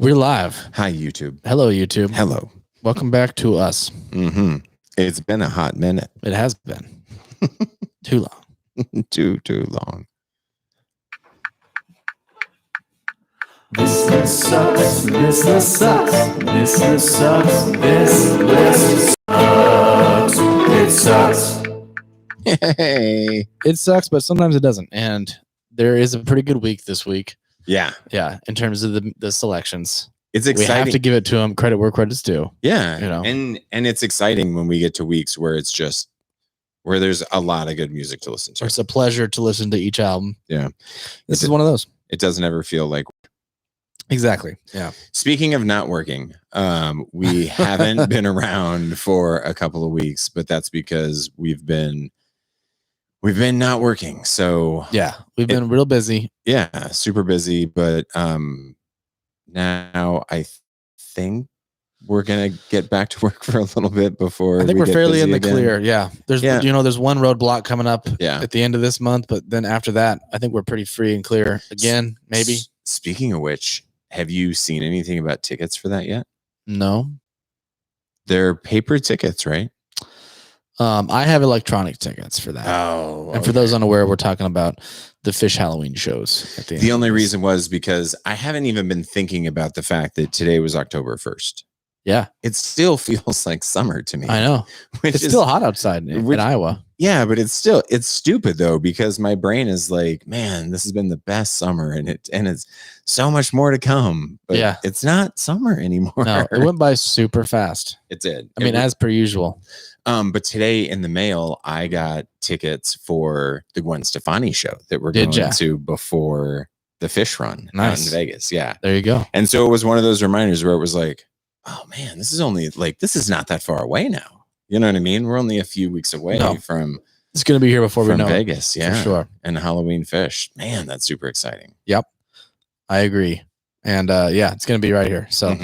We're live. Hi, YouTube. Hello, YouTube. Hello. Welcome back to us. Mm-hmm. It's been a hot minute. It has been too long. too long. This list sucks. This list sucks. This list sucks. This list sucks. It sucks. Hey. It sucks, but sometimes it doesn't. And there is a pretty good week this week. Yeah. Yeah. In terms of the selections. It's exciting. We have to give it to them credit where credit's due. Yeah. You know. And it's exciting when we get to weeks where it's just where there's a lot of good music to listen to. It's a pleasure to listen to each album. Yeah. This is one of those. It doesn't ever feel like exactly. Yeah. Speaking of not working, we haven't been around for a couple of weeks, but that's because we've been not working. So yeah, we've been real busy. Yeah, super busy. But now I think we're gonna get back to work for a little bit before. I think we're fairly in the clear. Yeah, there's there's one roadblock coming up. Yeah. At the end of this month, but then after that, I think we're pretty free and clear again. Maybe. Speaking of which, have you seen anything about tickets for that yet? No. They're paper tickets, right? I have electronic tickets for that. Oh, and for those unaware, we're talking about the Fish Halloween shows. At the only reason was because I haven't even been thinking about the fact that today was October 1st. Yeah, it still feels like summer to me. I know. It's still hot outside in Iowa. Yeah, but it's stupid though, because my brain is like, man, this has been the best summer, and it's so much more to come. But yeah, it's not summer anymore. No, it went by super fast. It did. I mean, as per usual. But today in the mail, I got tickets for the Gwen Stefani show that we're going to before the Fish Run out in Vegas. Yeah, there you go. And so it was one of those reminders where it was like, oh man, this is not that far away now. You know what I mean? We're only a few weeks away from. It's going to be here before we know Vegas. Yeah, for sure. And Halloween Fish, man, that's super exciting. Yep, I agree. And it's going to be right here. So,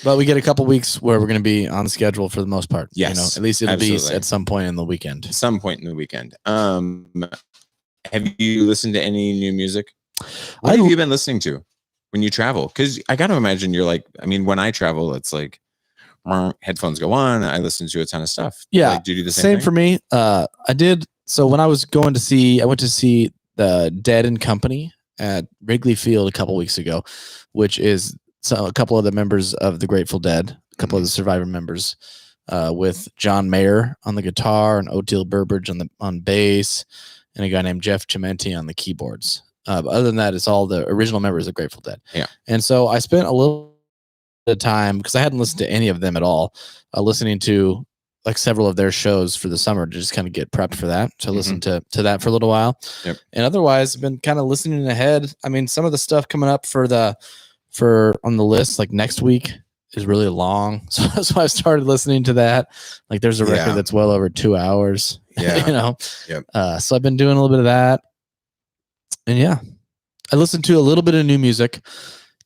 but we get a couple weeks where we're going to be on schedule for the most part. Yes, at least it'll be at some point in the weekend. Some point in the weekend. Have you listened to any new music? What have you been listening to when you travel? Because I got to imagine you're like, I mean, when I travel, it's like headphones go on. I listen to a ton of stuff. Yeah. Like, do you do the same thing? For me. I did. So when I went to see the Dead and Company at Wrigley Field a couple weeks ago, which is a couple of the members of the Grateful Dead, a couple of the Survivor members, with John Mayer on the guitar and Oteil Burbridge on bass, and a guy named Jeff Chimenti on the keyboards. But other than that, it's all the original members of Grateful Dead. Yeah. And so I spent a little bit of time, because I hadn't listened to any of them at all, listening to like several of their shows for the summer to just kind of get prepped for that, to listen to that for a little while. Yep. And otherwise, I've been kind of listening ahead. I mean, some of the stuff coming up for on the list, like next week, is really long. So that's why I started listening to that. Like there's a record that's well over 2 hours. Yeah. Yep. So I've been doing a little bit of that. And yeah, I listened to a little bit of new music.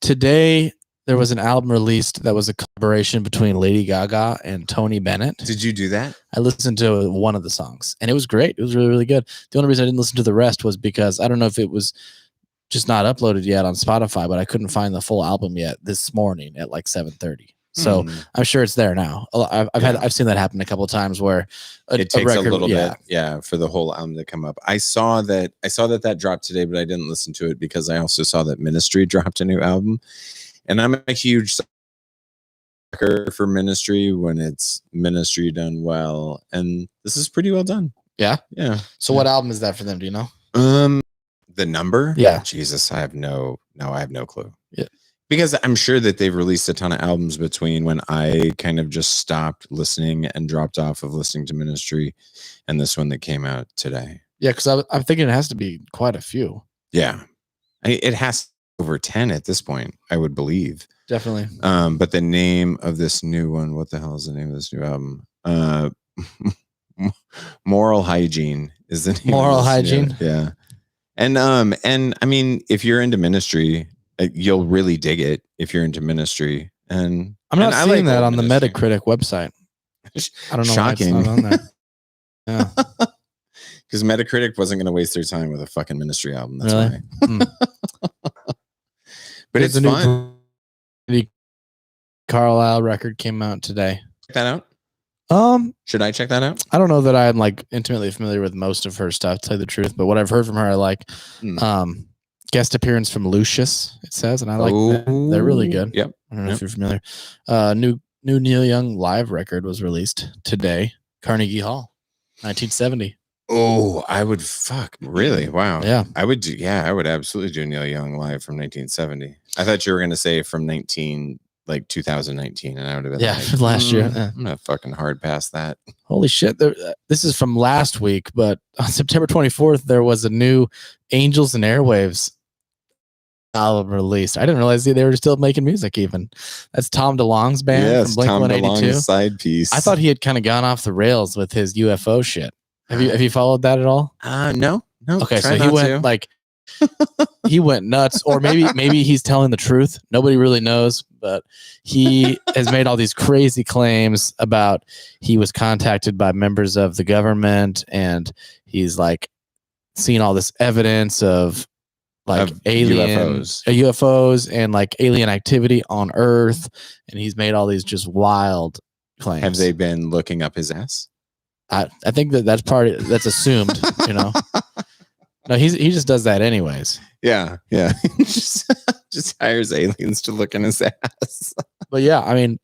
Today, there was an album released that was a collaboration between Lady Gaga and Tony Bennett. Did you do that? I listened to one of the songs, and it was great. It was really, really good. The only reason I didn't listen to the rest was because I don't know if it was just not uploaded yet on Spotify, but I couldn't find the full album yet this morning at like 7:30. So I'm sure it's there now. I've seen that happen a couple of times where it takes a little bit, for the whole album to come up. I saw that dropped today, but I didn't listen to it because I also saw that Ministry dropped a new album, and I'm a huge sucker for Ministry when it's Ministry done well, and this is pretty well done. Yeah. So what album is that for them? Do you know? The number? Yeah. Jesus, I have no clue. Yeah. Because I'm sure that they've released a ton of albums between when I kind of just stopped listening and dropped off of listening to Ministry and this one that came out today. Yeah, because I'm thinking it has to be quite a few. Yeah. It has over 10 at this point, I would believe. Definitely. But the name of this new one, what the hell is the name of this new album? Moral Hygiene is the name. Moral Hygiene? Yeah. And I mean, if you're into Ministry, you'll really dig it if you're into Ministry. And I'm not seeing that on the Metacritic website. I don't know. Shocking. Why it's not on there. Yeah. Because Metacritic wasn't going to waste their time with a fucking Ministry album. That's really? why. But it's fun. Carlisle record came out today. Check that out. Should I check that out? I don't know that I'm like intimately familiar with most of her stuff, to tell you the truth, but what I've heard from her, I like. Guest appearance from Lucius, it says, and I like that. They're really good. Yep. I don't know if you're familiar. New Neil Young live record was released today. Carnegie Hall, 1970. Oh, I would really? Wow. Yeah. I would absolutely do Neil Young live from 1970. I thought you were going to say from 2019, and I would have been like, last year. I'm gonna fucking hard pass that. Holy shit. This is from last week, but on September 24th, there was a new Angels and Airwaves album released. I didn't realize they were still making music even. That's Tom DeLonge's band from Blink-182. Side piece. I thought he had kind of gone off the rails with his UFO shit. Have you followed that at all? No. Okay, so he went he went nuts, or maybe he's telling the truth. Nobody really knows, but he has made all these crazy claims about he was contacted by members of the government, and he's like seen all this evidence of like UFOs and like alien activity on Earth, and he's made all these just wild claims. Have they been looking up his ass? I think that's assumed, you know. No, he just does that anyways. Yeah. just hires aliens to look in his ass. But yeah, I mean,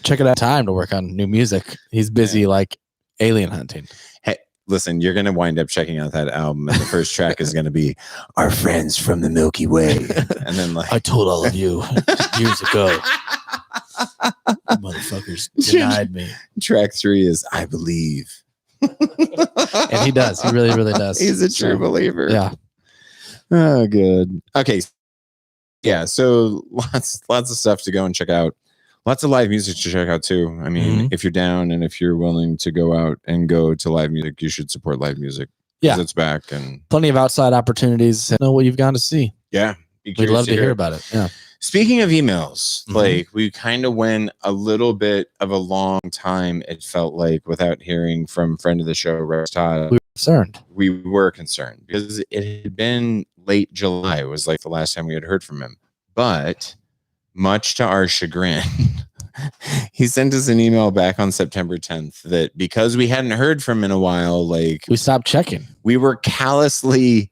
check it out. Time to work on new music. He's busy like alien hunting. Hey, listen, you're gonna wind up checking out that album, and the first track is gonna be "Our Friends from the Milky Way," and then like, I told all of you years ago, motherfuckers denied me. Track 3 is "I Believe." And he does. He really, really does. He's a true believer. Yeah. Oh, good. Okay. Yeah. So lots of stuff to go and check out. Lots of live music to check out too. I mean, if you're down and if you're willing to go out and go to live music, you should support live music. Yeah, it's back, and plenty of outside opportunities. Know what you've gone to see. Yeah, we'd love to hear about it. Yeah. Speaking of emails, like we kind of went a little bit of a long time, it felt like, without hearing from friend of the show, Rex Todd. We were concerned because it had been late July. It was like the last time we had heard from him. But much to our chagrin, he sent us an email back on September 10th that because we hadn't heard from him in a while, like we stopped checking. We were callously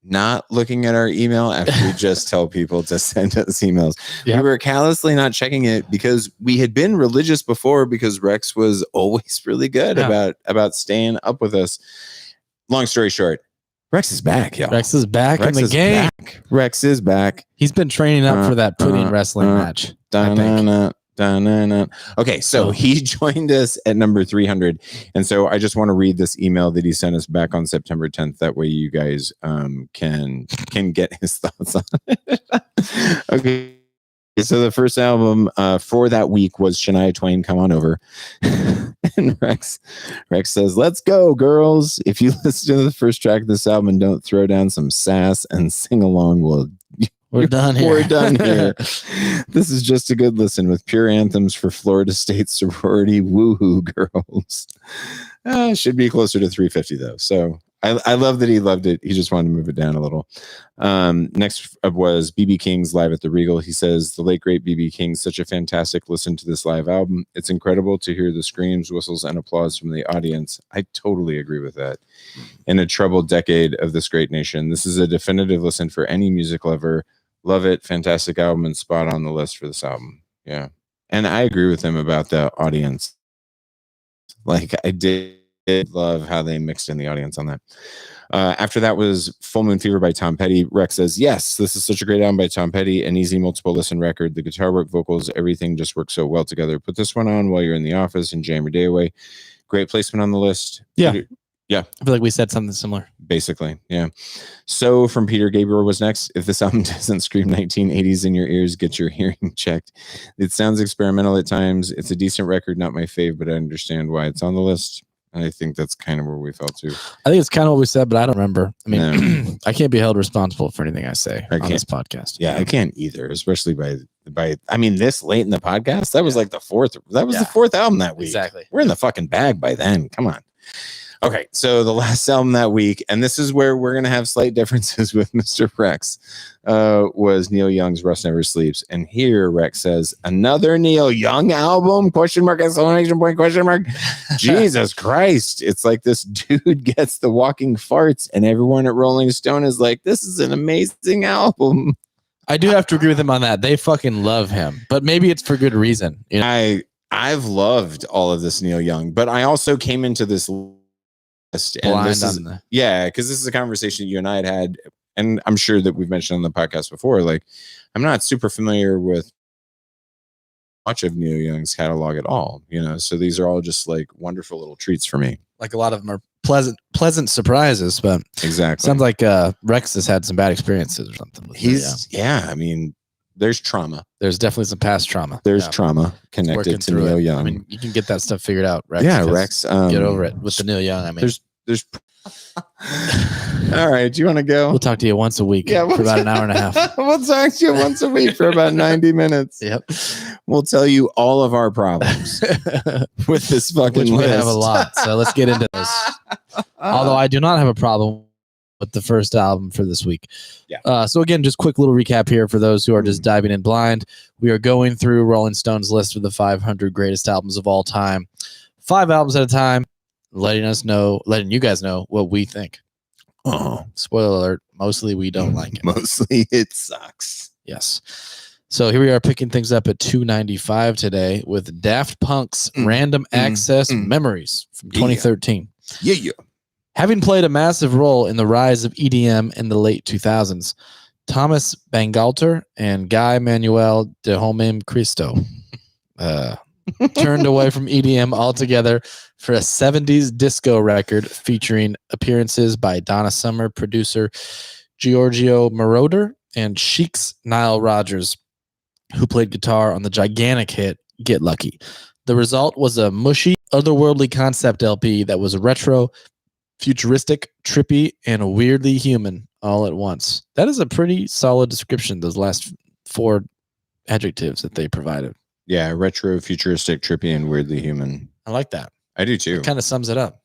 not looking at our email after we just tell people to send us emails. Yep. We were callously not checking it because we had been religious before, because Rex was always really good about staying up with us. Long story short, Rex is back, y'all. Rex is back in the game. Rex is back. He's been training up for that pudding wrestling match. Okay, so he joined us at number 300, and so I just want to read this email that he sent us back on September 10th. That way, you guys can get his thoughts on it. Okay, so the first album for that week was Shania Twain, "Come On Over," and Rex says, "Let's go, girls! If you listen to the first track of this album and don't throw down some sass and sing along, we're done here. We're done here. This is just a good listen with pure anthems for Florida State sorority woohoo girls." Should be closer to 350 though. So I love that he loved it. He just wanted to move it down a little. Next up was BB King's live at the Regal. He says, "The late great BB King, such a fantastic listen to this live album. It's incredible to hear the screams, whistles, and applause from the audience." I totally agree with that. In a troubled decade of this great nation, this is a definitive listen for any music lover. Love it. Fantastic album and spot on the list for this album. Yeah. And I agree with him about the audience. Like, I did love how they mixed in the audience on that. After that was Full Moon Fever by Tom Petty. Rex says, "Yes, this is such a great album by Tom Petty. An easy multiple listen record. The guitar work, vocals, everything just works so well together. Put this one on while you're in the office and jam your day away." Great placement on the list. Yeah. Yeah. I feel like we said something similar. Basically, yeah. So from Peter Gabriel was next. "If this album doesn't scream 1980s in your ears, get your hearing checked. It sounds experimental at times. It's a decent record, not my fave, but I understand why it's on the list." And I think that's kind of where we fell to. I think it's kind of what we said, but I don't remember. I mean, I can't be held responsible for anything I say on this podcast. Yeah, I can't either, especially by I mean, this late in the podcast. That was like the fourth. That was the fourth album that week. Exactly. We're in the fucking bag by then. Come on. Okay, so the last album that week, and this is where we're gonna have slight differences with Mr. Rex, was Neil Young's "Russ Never Sleeps." And here Rex says, "Another Neil Young album?" Question mark! Exclamation point! Question mark! Jesus Christ! It's like this dude gets the walking farts, and everyone at Rolling Stone is like, "This is an amazing album." I do have to agree with him on that. They fucking love him, but maybe it's for good reason. You know? I've loved all of this Neil Young, but I also came into this. And this is, because this is a conversation you and I had, and I'm sure that we've mentioned on the podcast before. Like, I'm not super familiar with much of Neil Young's catalog at all, you know. So these are all just like wonderful little treats for me. Like a lot of them are pleasant surprises, but exactly sounds like Rex has had some bad experiences or something. I mean, there's trauma. There's definitely some past trauma. There's trauma connected to Neil Young. I mean, you can get that stuff figured out, Rex. Yeah, Rex. Get over it with the Neil Young. I mean, there's. All right, do you want to go? We'll talk to you once a week for about an hour and a half. We'll talk to you once a week for about 90 minutes. Yep. We'll tell you all of our problems with this fucking list. We have a lot, so let's get into this. Although I do not have a problem with the first album for this week. Yeah. So again, just quick little recap here for those who are just diving in blind. We are going through Rolling Stone's list of the 500 greatest albums of all time, 5 albums at a time, letting you guys know what we think. Oh, spoiler alert. Mostly we don't like it. Mostly it sucks. Yes. So here we are picking things up at 295 today with Daft Punk's Random Access Memories from 2013. Yeah. Having played a massive role in the rise of EDM in the late 2000s, Thomas Bangalter and Guy Manuel de Homem Cristo turned away from EDM altogether for a 70s disco record featuring appearances by Donna Summer, producer Giorgio Moroder, and Chic's Nile Rodgers, who played guitar on the gigantic hit Get Lucky. The result was a mushy, otherworldly concept LP that was retro, futuristic, trippy, and weirdly human all at once. That is a pretty solid description, those last 4 adjectives that they provided. Yeah, retro, futuristic, trippy, and weirdly human. I like that. I do too. It kind of sums it up.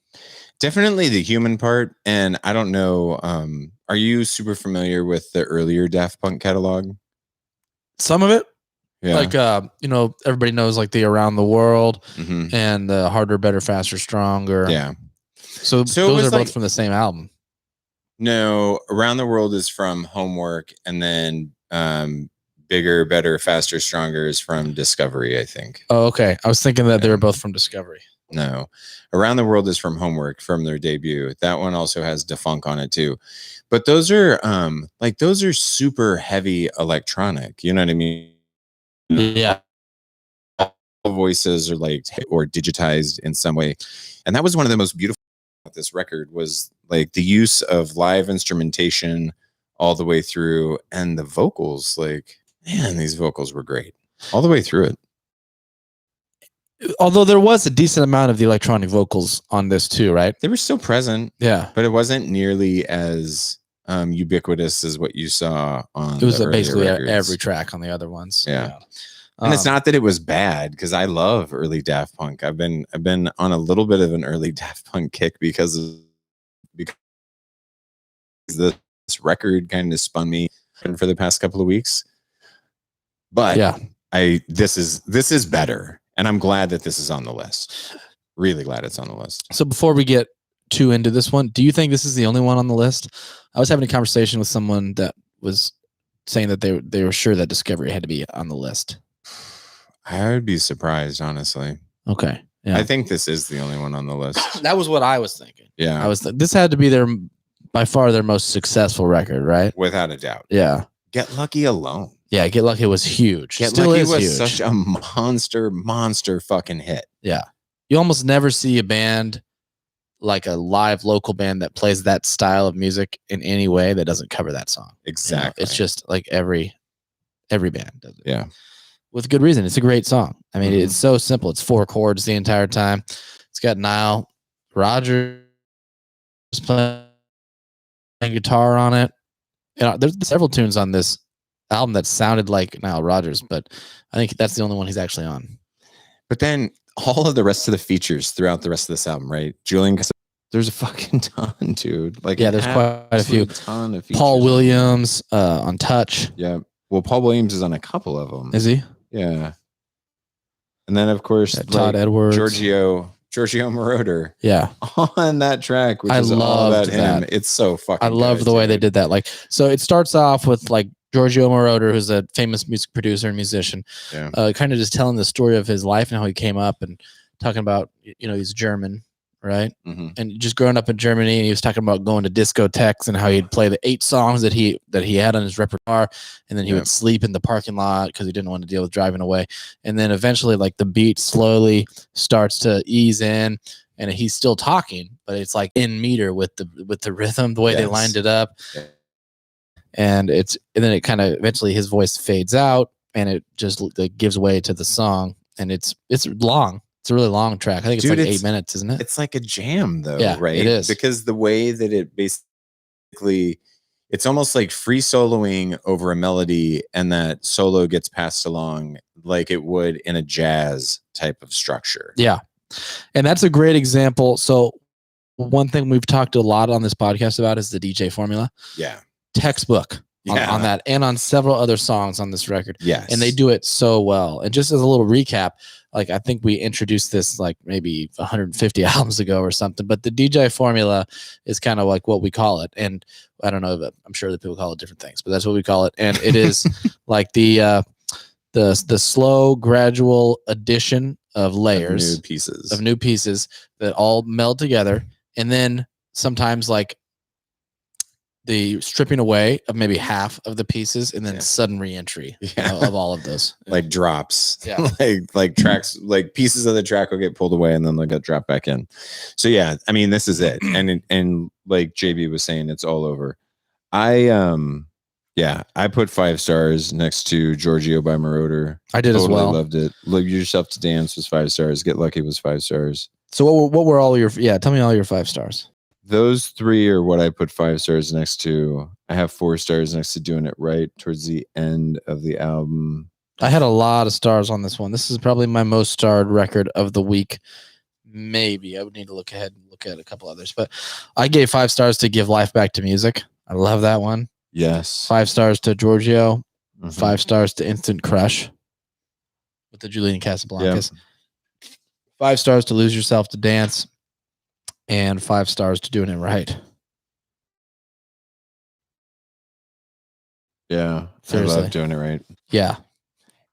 Definitely the human part. And I don't know, are you super familiar with the earlier Daft Punk catalog? Some of it. Yeah. Like, everybody knows like the Around the World and the Harder, Better, Faster, Stronger. Yeah. So those are both from the same album. No, Around the World is from Homework, and then Bigger, Better, Faster, Stronger is from Discovery, I think. Oh, okay. I was thinking that they were both from Discovery. No, Around the World is from Homework, from their debut. That one also has Defunk on it too. But those are those are super heavy electronic. You know what I mean? Yeah. All voices are or digitized in some way. And that was one of the most beautiful about this record, was like the use of live instrumentation all the way through, and the vocals, like, man, these vocals were great all the way through it. Although there was a decent amount of the electronic vocals on this too, right? They were still present. Yeah. But it wasn't nearly as ubiquitous as what you saw on it was basically every track on the other ones. Yeah. And it's not that it was bad, because I love early Daft Punk. I've been on a little bit of an early Daft Punk kick because this record kind of spun me for the past couple of weeks. But yeah, this is better, and I'm glad that this is on the list. Really glad it's on the list. So before we get too into this one, do you think this is the only one on the list? I was having a conversation with someone that was saying that they were sure that Discovery had to be on the list. I would be surprised, honestly. Okay. Yeah. I think this is the only one on the list. That was what I was thinking. Yeah. This had to be by far their most successful record, right? Without a doubt. Yeah. Get Lucky alone. Yeah, Get Lucky was huge. Get Still Lucky is was huge. such a monster fucking hit. Yeah. You almost never see a band, like a live local band, that plays that style of music in any way that doesn't cover that song. Exactly. You know, it's just like every band does it. Yeah. With good reason. It's a great song. I mean, it's so simple. It's 4 chords the entire time. It's got Nile Rodgers playing guitar on it. You know, there's several tunes on this album that sounded like Nile Rodgers, but I think that's the only one he's actually on. But then all of the rest of the features throughout the rest of this album, right? Julian There's a fucking ton, dude. Like, yeah, there's quite a few. Ton of Paul Williams on Touch. Yeah. Well, Paul Williams is on a couple of them. Is he? Yeah. And then, of course, Todd Edwards, Giorgio Moroder. Yeah, on that track, which I is all about that. him. It's so fucking. I love the way they did that. Like, so it starts off with like Giorgio Moroder, who's a famous music producer and musician, kind of just telling the story of his life and how he came up and talking about, he's German, right? Mm-hmm. And just growing up in Germany, and he was talking about going to discotheques and how he'd play the 8 songs that he had on his repertoire, and then he would sleep in the parking lot because he didn't want to deal with driving away. And then eventually, like, the beat slowly starts to ease in, and he's still talking, but it's like in meter with the rhythm, the way they lined it up. Yeah. And then it kind of eventually his voice fades out, and it just gives way to the song, and it's long. It's a really long track. I think it's like 8 minutes, isn't it? It's like a jam, though, yeah, right? It is. Because the way that it basically, it's almost like free soloing over a melody, and that solo gets passed along like it would in a jazz type of structure. Yeah. And that's a great example. So one thing we've talked a lot on this podcast about is the DJ formula. Yeah. Textbook on that, and on several other songs on this record. Yes. And they do it so well. And just as a little recap, like, I think we introduced this like maybe 150 albums ago or something, but the DJ formula is kind of like what we call it. And I don't know, but I'm sure that people call it different things, but that's what we call it. And it is like the slow, gradual addition of layers, of new pieces that all meld together. And then sometimes like the stripping away of maybe half of the pieces, and then sudden re-entry of all of those, like drops, yeah, like tracks, like pieces of the track will get pulled away and then they'll get dropped back in. So yeah, I mean, this is it. And like JB was saying, it's all over. I put 5 stars next to Giorgio by Moroder. I did as well. Loved it. Love Yourself to Dance was 5 stars. Get Lucky was 5 stars. So what were all your? Yeah, tell me all your 5 stars. Those 3 are what I put 5 stars next to. I have 4 stars next to Doing It Right towards the end of the album. I had a lot of stars on this one. This is probably my most starred record of the week. Maybe I would need to look ahead and look at a couple others, but I gave 5 stars to Give Life Back to Music. I love that one. Yes. 5 stars to Giorgio. 5 stars to Instant Crush with the Julian Casablancas. 5 stars to Lose Yourself to Dance. And 5 stars to Doing It Right. Yeah. Seriously. I love Doing It Right. Yeah.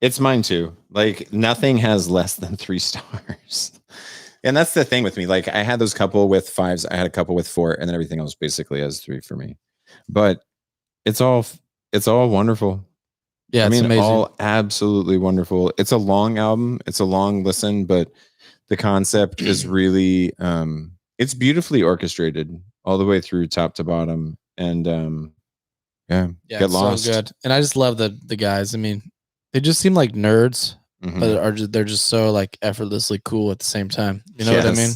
It's mine too. Like, nothing has less than 3 stars. And that's the thing with me. Like, I had those couple with 5s. I had a couple with 4, and then everything else basically has 3 for me. But it's all wonderful. Yeah, it's amazing. All absolutely wonderful. It's a long album. It's a long listen, but the concept is really it's beautifully orchestrated all the way through top to bottom. And get lost. So good. And I just love the guys. I mean, they just seem like nerds, but they're just so like effortlessly cool at the same time. You know what I mean?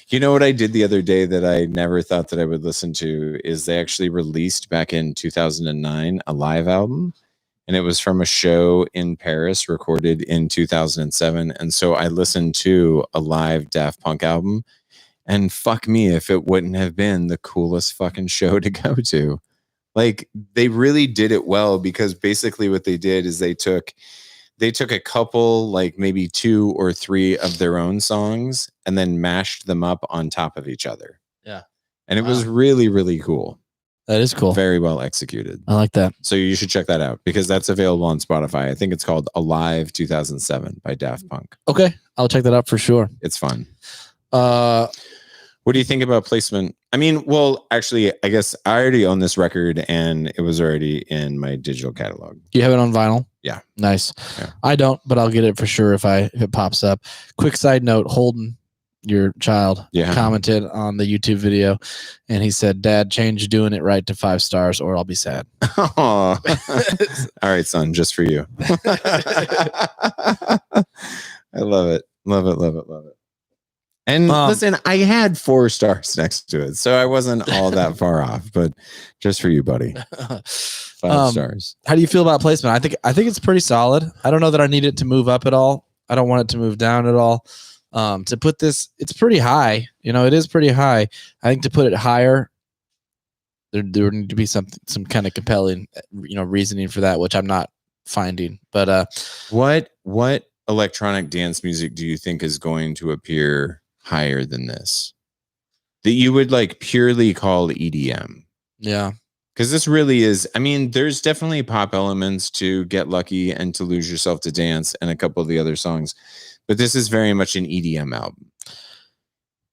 You know what I did the other day that I never thought that I would listen to is they actually released back in 2009 a live album, and it was from a show in Paris recorded in 2007. And so I listened to a live Daft Punk album, and fuck me if it wouldn't have been the coolest fucking show to go to. Like, they really did it well, because basically what they did is they took a couple, like maybe 2 or 3 of their own songs, and then mashed them up on top of each other. Yeah. And it was really, really cool. That is cool. Very well executed. I like that. So you should check that out, because that's available on Spotify. I think it's called Alive 2007 by Daft Punk. Okay. I'll check that out for sure. It's fun. What do you think about placement? I mean, well, actually, I guess I already own this record, and it was already in my digital catalog. Do you have it on vinyl? Yeah. Nice. Yeah. I don't, but I'll get it for sure if it pops up. Quick side note, Holden, your child, commented on the YouTube video, and he said, "Dad, change Doing It Right to 5 stars or I'll be sad." All right, son, just for you. I love it. Love it, love it, love it. And listen, I had 4 stars next to it, so I wasn't all that far off, but just for you, buddy. 5 stars. How do you feel about placement? I think it's pretty solid. I don't know that I need it to move up at all. I don't want it to move down at all. To put this, it's pretty high. It is pretty high. I think to put it higher, there would need to be some kind of compelling, reasoning for that, which I'm not finding. But what electronic dance music do you think is going to appear higher than this, that you would like purely call EDM? Yeah, because this really is. I mean, there's definitely pop elements to Get Lucky and To Lose Yourself to Dance and a couple of the other songs, but this is very much an EDM album.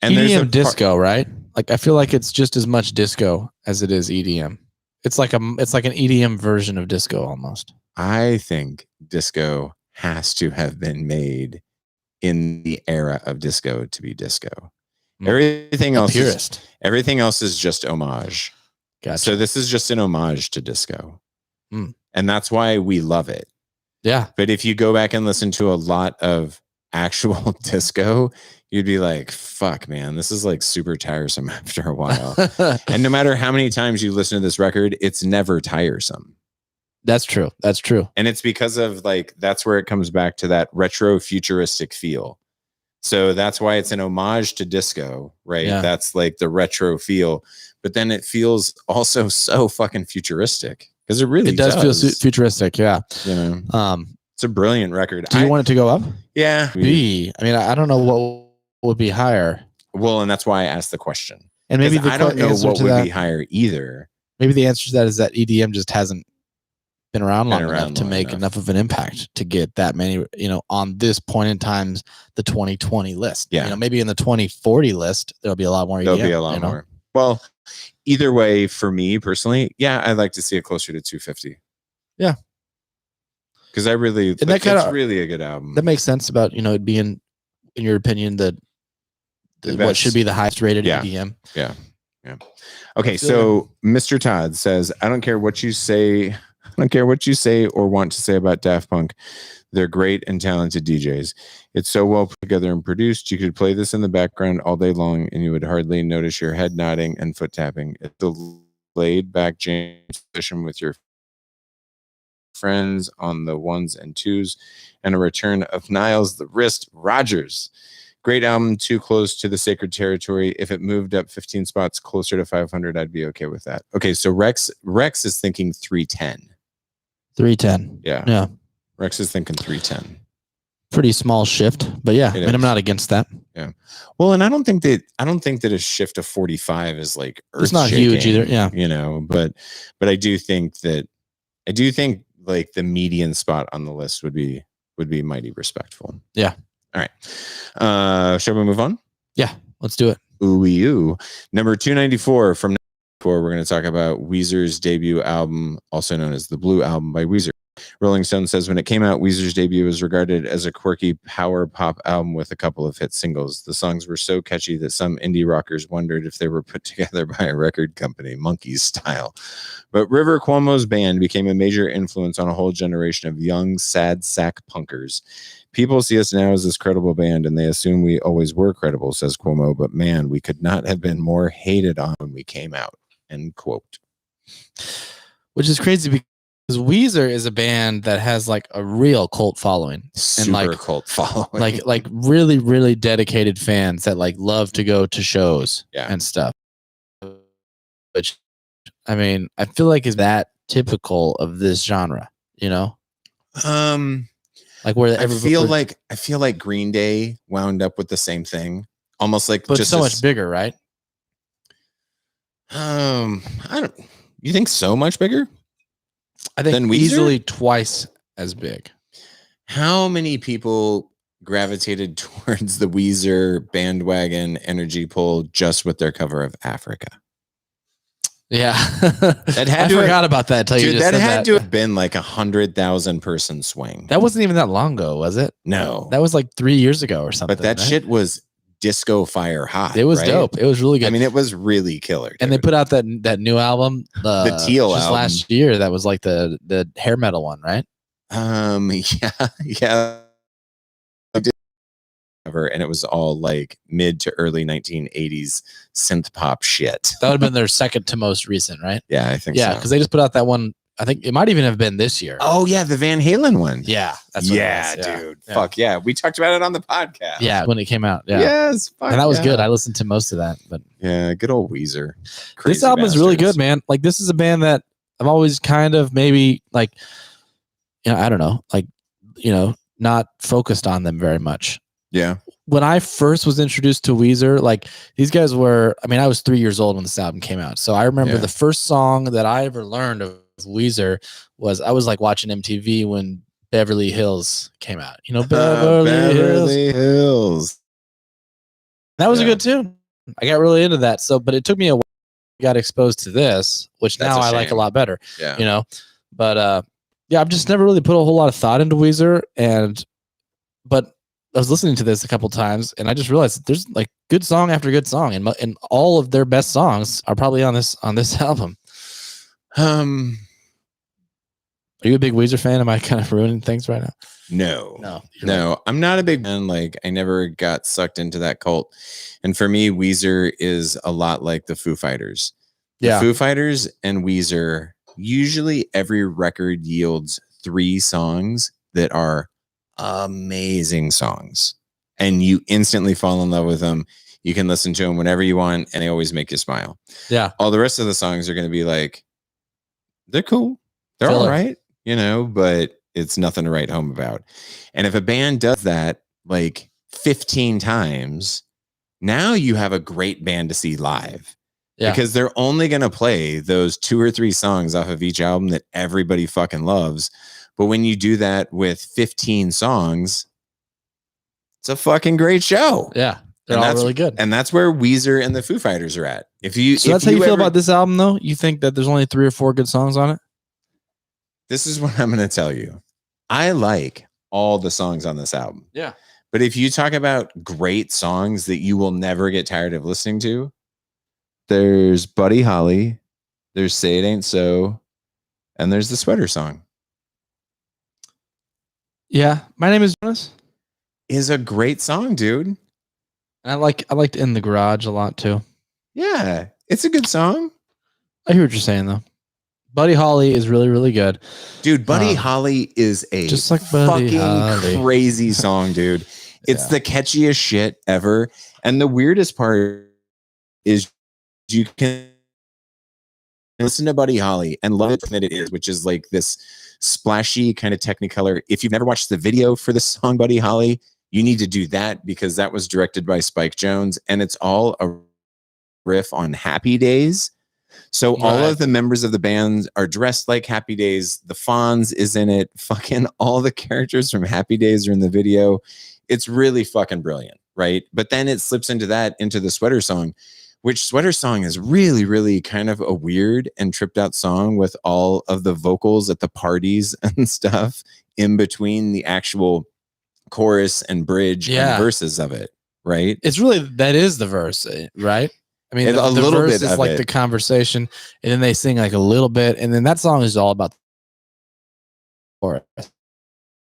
And EDM disco, right? Like I feel like it's just as much disco as it is EDM. It's like an EDM version of disco almost. I think disco has to have been made in the era of disco to be disco. Everything else is just homage. Gotcha. So this is just an homage to disco. And that's why we love it. Yeah. But if you go back and listen to a lot of actual disco, you'd be like, fuck, man, this is like super tiresome after a while. And no matter how many times you listen to this record, it's never tiresome. That's true. And it's because of like, that's where it comes back to that retro futuristic feel. So that's why it's an homage to disco, right? Yeah. That's like the retro feel, but then it feels also so fucking futuristic because it does feel futuristic. Yeah. It's a brilliant record. Do you want it to go up? Yeah. I mean, I don't know what would be higher. Well, and that's why I asked the question. And maybe I don't know what would be higher either. Maybe the answer to that is that EDM just hasn't been around long enough to make enough of an impact to get that many, on this point in time, the 2020 list. Yeah. Maybe in the 2040 list, there'll be a lot more EDM. There'll be a lot more. Well, either way, for me personally, yeah, I'd like to see it closer to 250. Yeah. Because I really, it's really a good album. That makes sense about, it being, in your opinion, the what should be the highest rated EDM. Yeah. Okay, so Mr. Todd says, I don't care what you say or want to say about Daft Punk. They're great and talented DJs. It's so well put together and produced. You could play this in the background all day long and you would hardly notice your head nodding and foot tapping. It's a laid back jam session with your friends on the ones and twos, and a return of Niles the Wrist Rogers. Great album, too close to the sacred territory. If it moved up 15 spots closer to 500, I'd be okay with that. Okay, so Rex is thinking 310. 310. Yeah. Rex is thinking 310. Pretty small shift, but yeah, I mean, I'm not against that. Yeah. Well, and I don't think that a shift of 45 is like it's not huge either. Yeah. But I do think like the median spot on the list would be mighty respectful. Yeah. All right. Shall we move on? Yeah, let's do it. Ooh. Number 294 from 94, we're going to talk about Weezer's debut album, also known as the Blue Album by Weezer. Rolling Stone says when it came out, Weezer's debut was regarded as a quirky power pop album with a couple of hit singles. The songs were so catchy that some indie rockers wondered if they were put together by a record company, Monkees style. But River Cuomo's band became a major influence on a whole generation of young, sad sack punkers. People see us now as this credible band, and they assume we always were credible, says Cuomo, but man, we could not have been more hated on when we came out, end quote. Which is crazy because Weezer is a band that has like a real cult following. Super cult following. Like really, really dedicated fans that like love to go to shows and stuff. Which, I mean, I feel like is that typical of this genre, Like where I feel like Green Day wound up with the same thing, almost like, but just so much bigger, right? You think so much bigger? I think easily twice as big. How many people gravitated towards the Weezer bandwagon energy pull just with their cover of Africa? Yeah, I forgot about that. That had to have been like 100,000 person swing. That wasn't even that long ago, was it? No, that was like 3 years ago or something. But that shit was disco fire hot. It was dope. It was really good. I mean, it was really killer. And they put out that new album, the TL album last year. That was like the hair metal one, right? Yeah. And it was all like mid to early 1980s synth pop shit. That would have been their second to most recent, right? Yeah, I think so. Yeah, because they just put out that one I think it might even have been this year. Oh yeah, the Van Halen one. Yeah, that's what it was. Dude. Yeah. Fuck yeah, we talked about it on the podcast. Yeah, when it came out. Yeah, yes, and that was good. I listened to most of that, but yeah, good old Weezer. This album is really good, man. Like this is a band that I've always kind of maybe like, I don't know, like not focused on them very much. Yeah. When I first was introduced to Weezer, like these guys were, I was 3 years old when this album came out. So I remember the first song that I ever learned of Weezer was, I was like watching MTV when Beverly Hills came out. Beverly Hills. That was a good tune. I got really into that. So, but it took me a while to get exposed to this, which now I like a lot better. Yeah. But I've just never really put a whole lot of thought into Weezer, but I was listening to this a couple times, and I just realized there's like good song after good song, and all of their best songs are probably on this album. Are you a big Weezer fan? Am I kind of ruining things right now? No. Right. I'm not a big fan. Like I never got sucked into that cult, and for me, Weezer is a lot like the Foo Fighters. The Foo Fighters and Weezer, usually every record yields 3 songs that are amazing songs, and you instantly fall in love with them. You can listen to them whenever you want, and they always make you smile. Yeah. All the rest of the songs are going to be like, they're cool, they're all right, but it's nothing to write home about. And if a band does that like 15 times, now you have a great band to see live. Yeah. Because they're only going to play those 2 or 3 songs off of each album that everybody fucking loves. But when you do that with 15 songs, it's a fucking great show. Yeah. They're all really good. And that's where Weezer and the Foo Fighters are at. So that's how you feel about this album, though? You think that there's only 3 or 4 good songs on it? This is what I'm going to tell you. I like all the songs on this album. Yeah. But if you talk about great songs that you will never get tired of listening to, there's Buddy Holly, there's Say It Ain't So, and there's the Sweater Song. Yeah, My Name Is Jonas is a great song, dude. I liked In the Garage a lot too. Yeah, it's a good song. I hear what you're saying though. Buddy Holly is really, really good. Dude, Buddy Holly is a just like Buddy fucking Holly. Crazy song, dude. It's the catchiest shit ever. And the weirdest part is you can listen to Buddy Holly and love it that it is, which is like this splashy kind of Technicolor. If you've never watched the video for the song Buddy Holly, you need to do that because that was directed by Spike Jonze, and it's all a riff on Happy Days. So all of the members of the band are dressed like Happy Days. The Fonz is in it. Fucking all the characters from Happy Days are in the video. It's really fucking brilliant, right? But then it slips into the Sweater Song, which Sweater Song is really, really kind of a weird and tripped out song with all of the vocals at the parties and stuff in between the actual chorus and bridge and verses of it, right? It's really, that is the verse, right? I mean, the little verse is like the conversation, and then they sing like a little bit, and then that song is all about the chorus. That's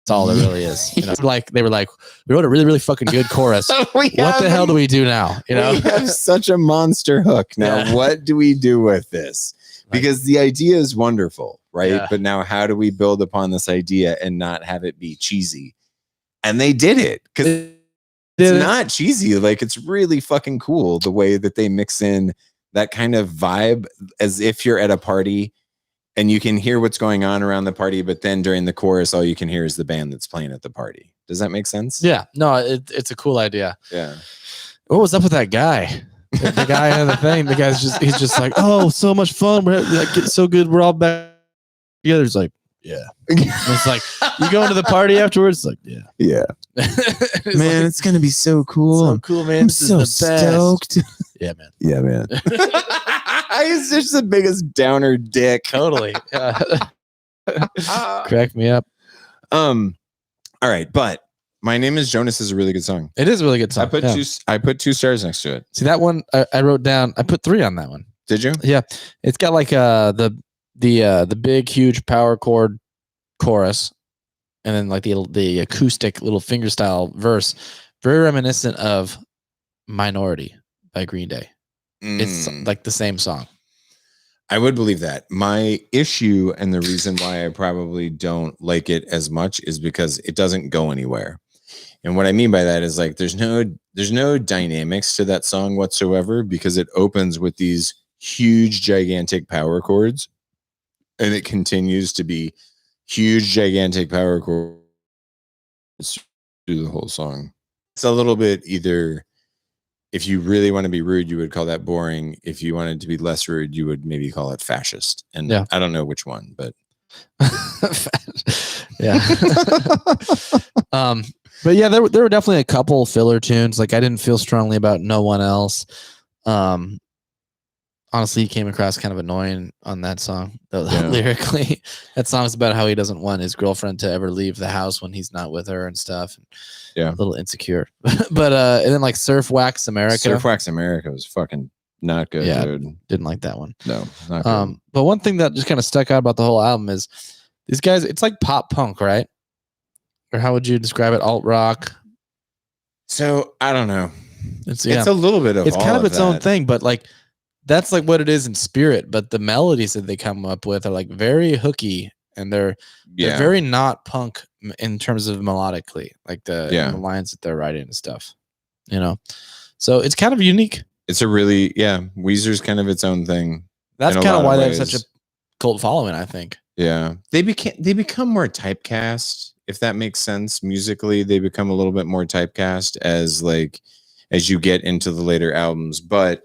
all it really is. Like they were like, we wrote a really, really fucking good chorus. What the hell do we do now? We have such a monster hook. Now, what do we do with this? Because the idea is wonderful, right? Yeah. But now how do we build upon this idea and not have it be cheesy? And they did it because it's not cheesy. Like, it's really fucking cool the way that they mix in that kind of vibe as if you're at a party and you can hear what's going on around the party, but then during the chorus, all you can hear is the band that's playing at the party. Does that make sense? Yeah. No, it's a cool idea. Yeah. What was up with that guy? The guy in the thing, he's just like, oh, so much fun. We're like, it's so good. We're all back together. It's like, yeah. It's like, you go into the party afterwards. It's like, yeah. Yeah. Man, it's going to be so cool. So cool, man. I'm so stoked. Yeah, man. Yeah, man. He's just the biggest downer dick. Totally. Crack me up. All right, but My Name Is Jonas is a really good song. It is a really good song. I put 2 stars next to it. See, that one I wrote down. I put 3 on that one. Did you? Yeah. It's got like the big huge power chord chorus, and then like the acoustic little fingerstyle verse, very reminiscent of Minority by Green Day. It's like the same song. I would believe that. My issue and the reason why I probably don't like it as much is because it doesn't go anywhere. And what I mean by that is like there's no dynamics to that song whatsoever because it opens with these huge gigantic power chords and it continues to be huge gigantic power chords through the whole song. It's a little bit either, if you really want to be rude, you would call that boring. If you wanted to be less rude, you would maybe call it fascist. And yeah. I don't know which one, but yeah. But yeah, there were definitely a couple filler tunes. Like I didn't feel strongly about No One Else. Honestly, he came across kind of annoying on that song. Lyrically, that song's about how he doesn't want his girlfriend to ever leave the house when he's not with her and stuff. Yeah, a little insecure. But and then like Surf Wax America. Surf Wax America was fucking not good. Yeah, dude. Didn't like that one. No, not good. But one thing that just kind of stuck out about the whole album is these guys. It's like pop punk, right? Or how would you describe it? Alt rock. So I don't know. It's a little bit of. It's kind of its own thing, but like that's like what it is in spirit. But the melodies that they come up with are like very hooky, and they're very not punk in terms of melodically, like the lines that they're writing and stuff. You know, so it's kind of unique. It's a really Weezer's kind of its own thing. That's kind of why they have such a cult following, I think. Yeah, they become more typecast. If that makes sense, musically, they become a little bit more typecast as you get into the later albums. But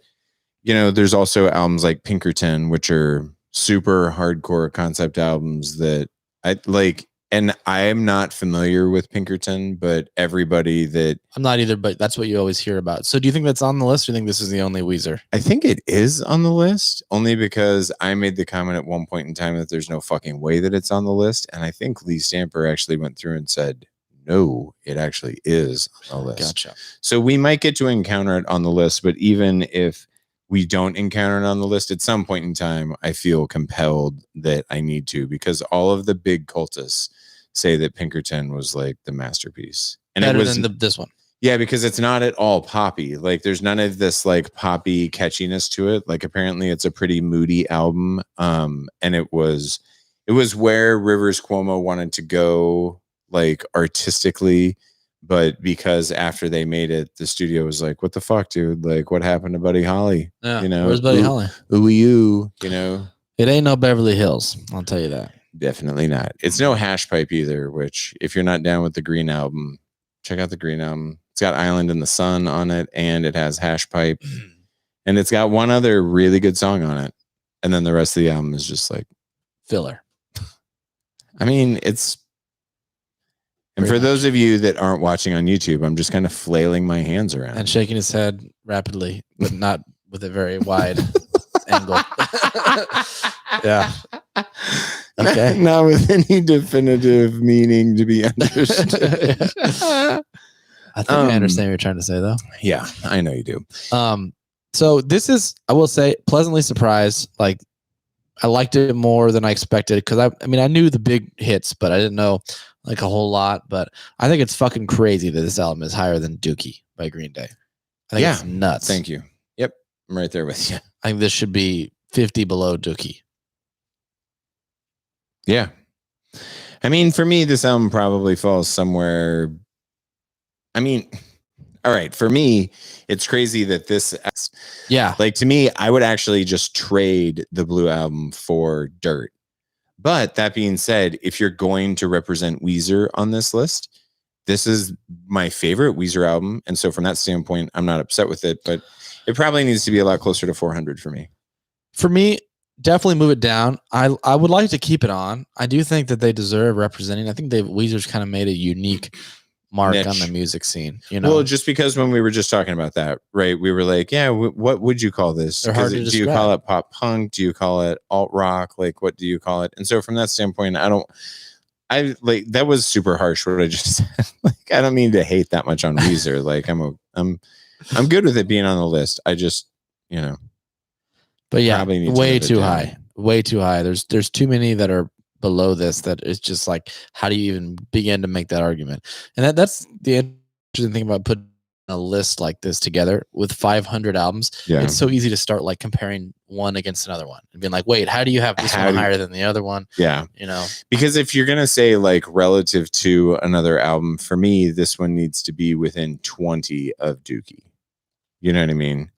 you know, there's also albums like Pinkerton, which are super hardcore concept albums that I like. And I am not familiar with Pinkerton, but everybody that I'm not either, but that's what you always hear about. So do you think that's on the list? Or do you think this is the only Weezer? I think it is on the list only because I made the comment at one point in time that there's no fucking way that it's on the list. And I think Lee Stamper actually went through and said, no, it actually is on the list. Gotcha. So we might get to encounter it on the list, but even if we don't encounter it on the list at some point in time, I feel compelled that I need to, because all of the big cultists say that Pinkerton was like the masterpiece. And better it was than this one. Yeah, because it's not at all poppy. Like there's none of this like poppy catchiness to it. Like apparently it's a pretty moody album. And it was where Rivers Cuomo wanted to go like artistically, but because after they made it, the studio was like, what the fuck, dude? Like what happened to Buddy Holly? Yeah, you know, where's Buddy Holly? You know? It ain't no Beverly Hills, I'll tell you that. Definitely not. It's no Hash Pipe either, which if you're not down with the Green album, check out the Green album. It's got Island in the Sun on it, and it has Hash Pipe, and it's got one other really good song on it. And then the rest of the album is just like filler. I mean, it's, and for those of you that aren't watching on YouTube, I'm just kind of flailing my hands around and shaking his head rapidly, but not with a very wide angle. Yeah. Okay. Not with any definitive meaning to be understood. I think I understand what you're trying to say, though. Yeah, I know you do. So this is, I will say, pleasantly surprised. Like, I liked it more than I expected because I mean, I knew the big hits, but I didn't know like a whole lot. But I think it's fucking crazy that this album is higher than Dookie by Green Day. I think it's nuts. Thank you. Yep, I'm right there with you. I think this should be 50 below Dookie. Yeah. I mean, for me, this album probably falls somewhere. I mean, all right. For me, it's crazy that this. Yeah. Like to me, I would actually just trade the Blue album for Dirt. But that being said, if you're going to represent Weezer on this list, this is my favorite Weezer album. And so from that standpoint, I'm not upset with it, but it probably needs to be a lot closer to 400 for me. For me, definitely move it down. I would like to keep it on. I do think that they deserve representing. I think Weezer's kind of made a unique mark on the music scene. You know, well, just because when we were just talking about that, right? We were like, yeah, what would you call this? They're hard to do describe. You call it pop punk? Do you call it alt rock? Like, what do you call it? And so from that standpoint, I like that was super harsh what I just said. Like, I don't mean to hate that much on Weezer. Like, I'm good with it being on the list. I just, you know. But yeah, way too high. Way too high. There's too many that are below this that it's just like, how do you even begin to make that argument? And that's the interesting thing about putting a list like this together with 500 albums, it's so easy to start like comparing one against another one and being like, wait, how do you have this one higher than the other one? Yeah. You know, because if you're going to say like relative to another album, for me, this one needs to be within 20 of Dookie. You know what I mean?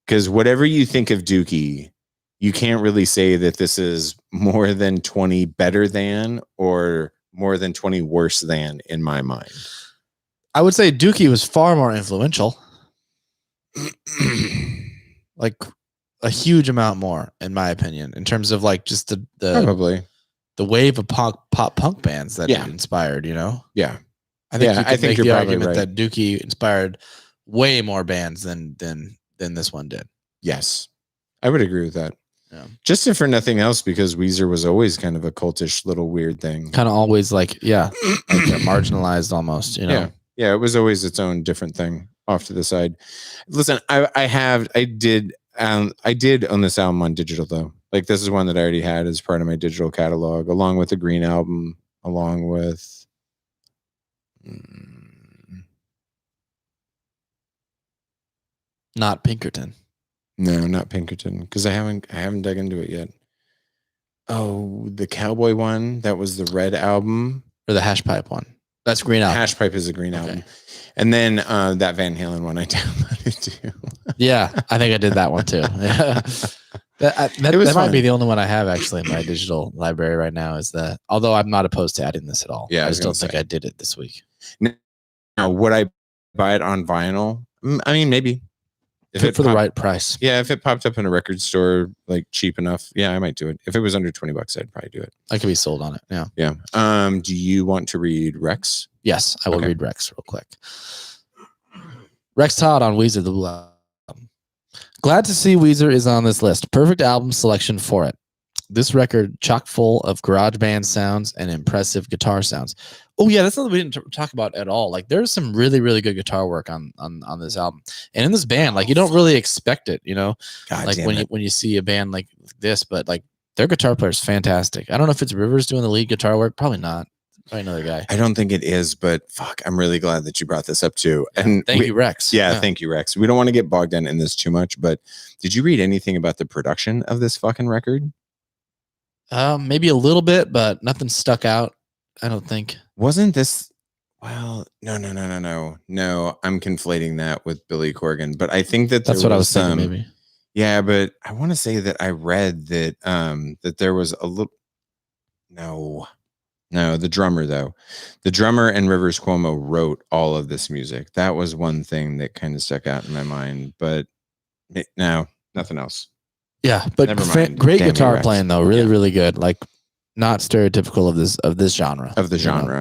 Because whatever you think of Dookie, you can't really say that this is more than 20 better than or more than 20 worse than in my mind. I would say Dookie was far more influential. Like a huge amount more, in my opinion, in terms of like just the probably the wave of pop punk bands that it inspired, you know? Yeah. I think you can make the argument that Dookie inspired way more bands than this one did. Yes. I would agree with that. Yeah. Just if for nothing else, because Weezer was always kind of a cultish little weird thing. Kind of always like, like marginalized almost, you know? Yeah. Yeah, it was always its own different thing off to the side. Listen, I did own this album on digital though. Like this is one that I already had as part of my digital catalog, along with the Green album, along with not Pinkerton. No, not Pinkerton, because I haven't dug into it yet. Oh, the Cowboy one, that was the Red album. Or the Hash Pipe one. That's Green album. Hash Pipe is a Green album. And then that Van Halen one I downloaded too. Yeah, I think I did that one too. Yeah. That might be the only one I have actually in my digital library right now. Is that, although I'm not opposed to adding this at all. Yeah, I just don't think I did it this week. Now, would I buy it on vinyl? I mean, maybe. For the right price. Yeah, if it popped up in a record store, like cheap enough, yeah, I might do it. If it was under $20, I'd probably do it. I could be sold on it. Yeah. Yeah. Do you want to read Rex? Yes, I will read Rex real quick. Rex Todd on Weezer, the Blue Album. Glad to see Weezer is on this list. Perfect album selection for it. This record chock full of garage band sounds and impressive guitar sounds. Oh yeah, that's something we didn't talk about at all. Like there's some really, really good guitar work on this album, and in this band, like you don't really expect it, you know, like when you see a band like this, but like their guitar player is fantastic. I don't know if it's Rivers doing the lead guitar work, probably not. Probably another guy. I don't think it is, but fuck, I'm really glad that you brought this up too. And thank you, Rex. Yeah, thank you, Rex. We don't want to get bogged down in this too much, but did you read anything about the production of this fucking record? Maybe a little bit, but nothing stuck out. I don't think. Wasn't this? Well, no. I'm conflating that with Billy Corgan, but I think that's what I was thinking. Maybe. Yeah, but I want to say that I read that that there was a little. No, the drummer though. The drummer and Rivers Cuomo wrote all of this music. That was one thing that kind of stuck out in my mind, but no, nothing else. Yeah, but great guitar playing though, really good. Like not stereotypical of this genre,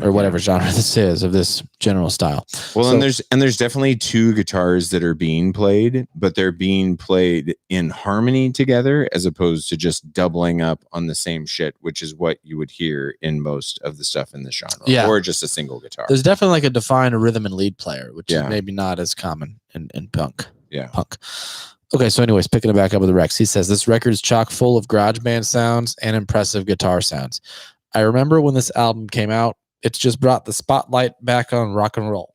or whatever genre this is, of this general style. Well, so, and there's definitely two guitars that are being played, but they're being played in harmony together as opposed to just doubling up on the same shit, which is what you would hear in most of the stuff in this genre, or just a single guitar. There's definitely like a defined rhythm and lead player, which is maybe not as common in punk. Yeah, punk. Okay, so anyways, picking it back up with Rex, he says, this record is chock full of garage band sounds and impressive guitar sounds. I remember when this album came out, it's just brought the spotlight back on rock and roll.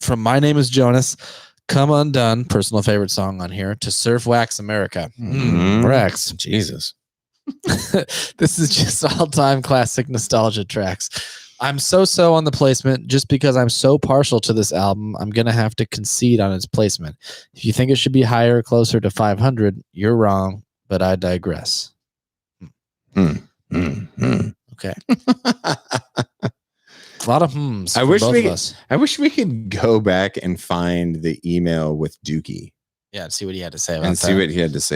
From My Name is Jonas, Come Undone, personal favorite song on here, to Surf Wax America. Rex. Jesus. This is just all-time classic nostalgia tracks. I'm so on the placement. Just because I'm so partial to this album, I'm going to have to concede on its placement. If you think it should be higher, closer to 500, you're wrong, but I digress. Okay. A lot of hmms. I wish we could go back and find the email with Dookie. Yeah, see what he had to say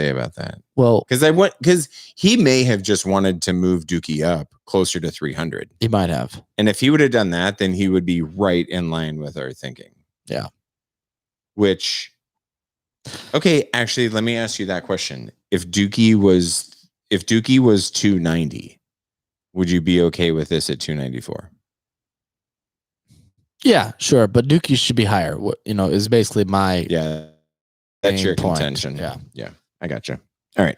about that. Well, because he may have just wanted to move Dookie up closer to 300. He might have. And if he would have done that, then he would be right in line with our thinking. Yeah. Which, okay, actually, let me ask you that question. If Dookie was 290, would you be okay with this at 294? Yeah, sure. But Dookie should be higher. Is basically my That's your point. contention. Yeah. I gotcha. All right.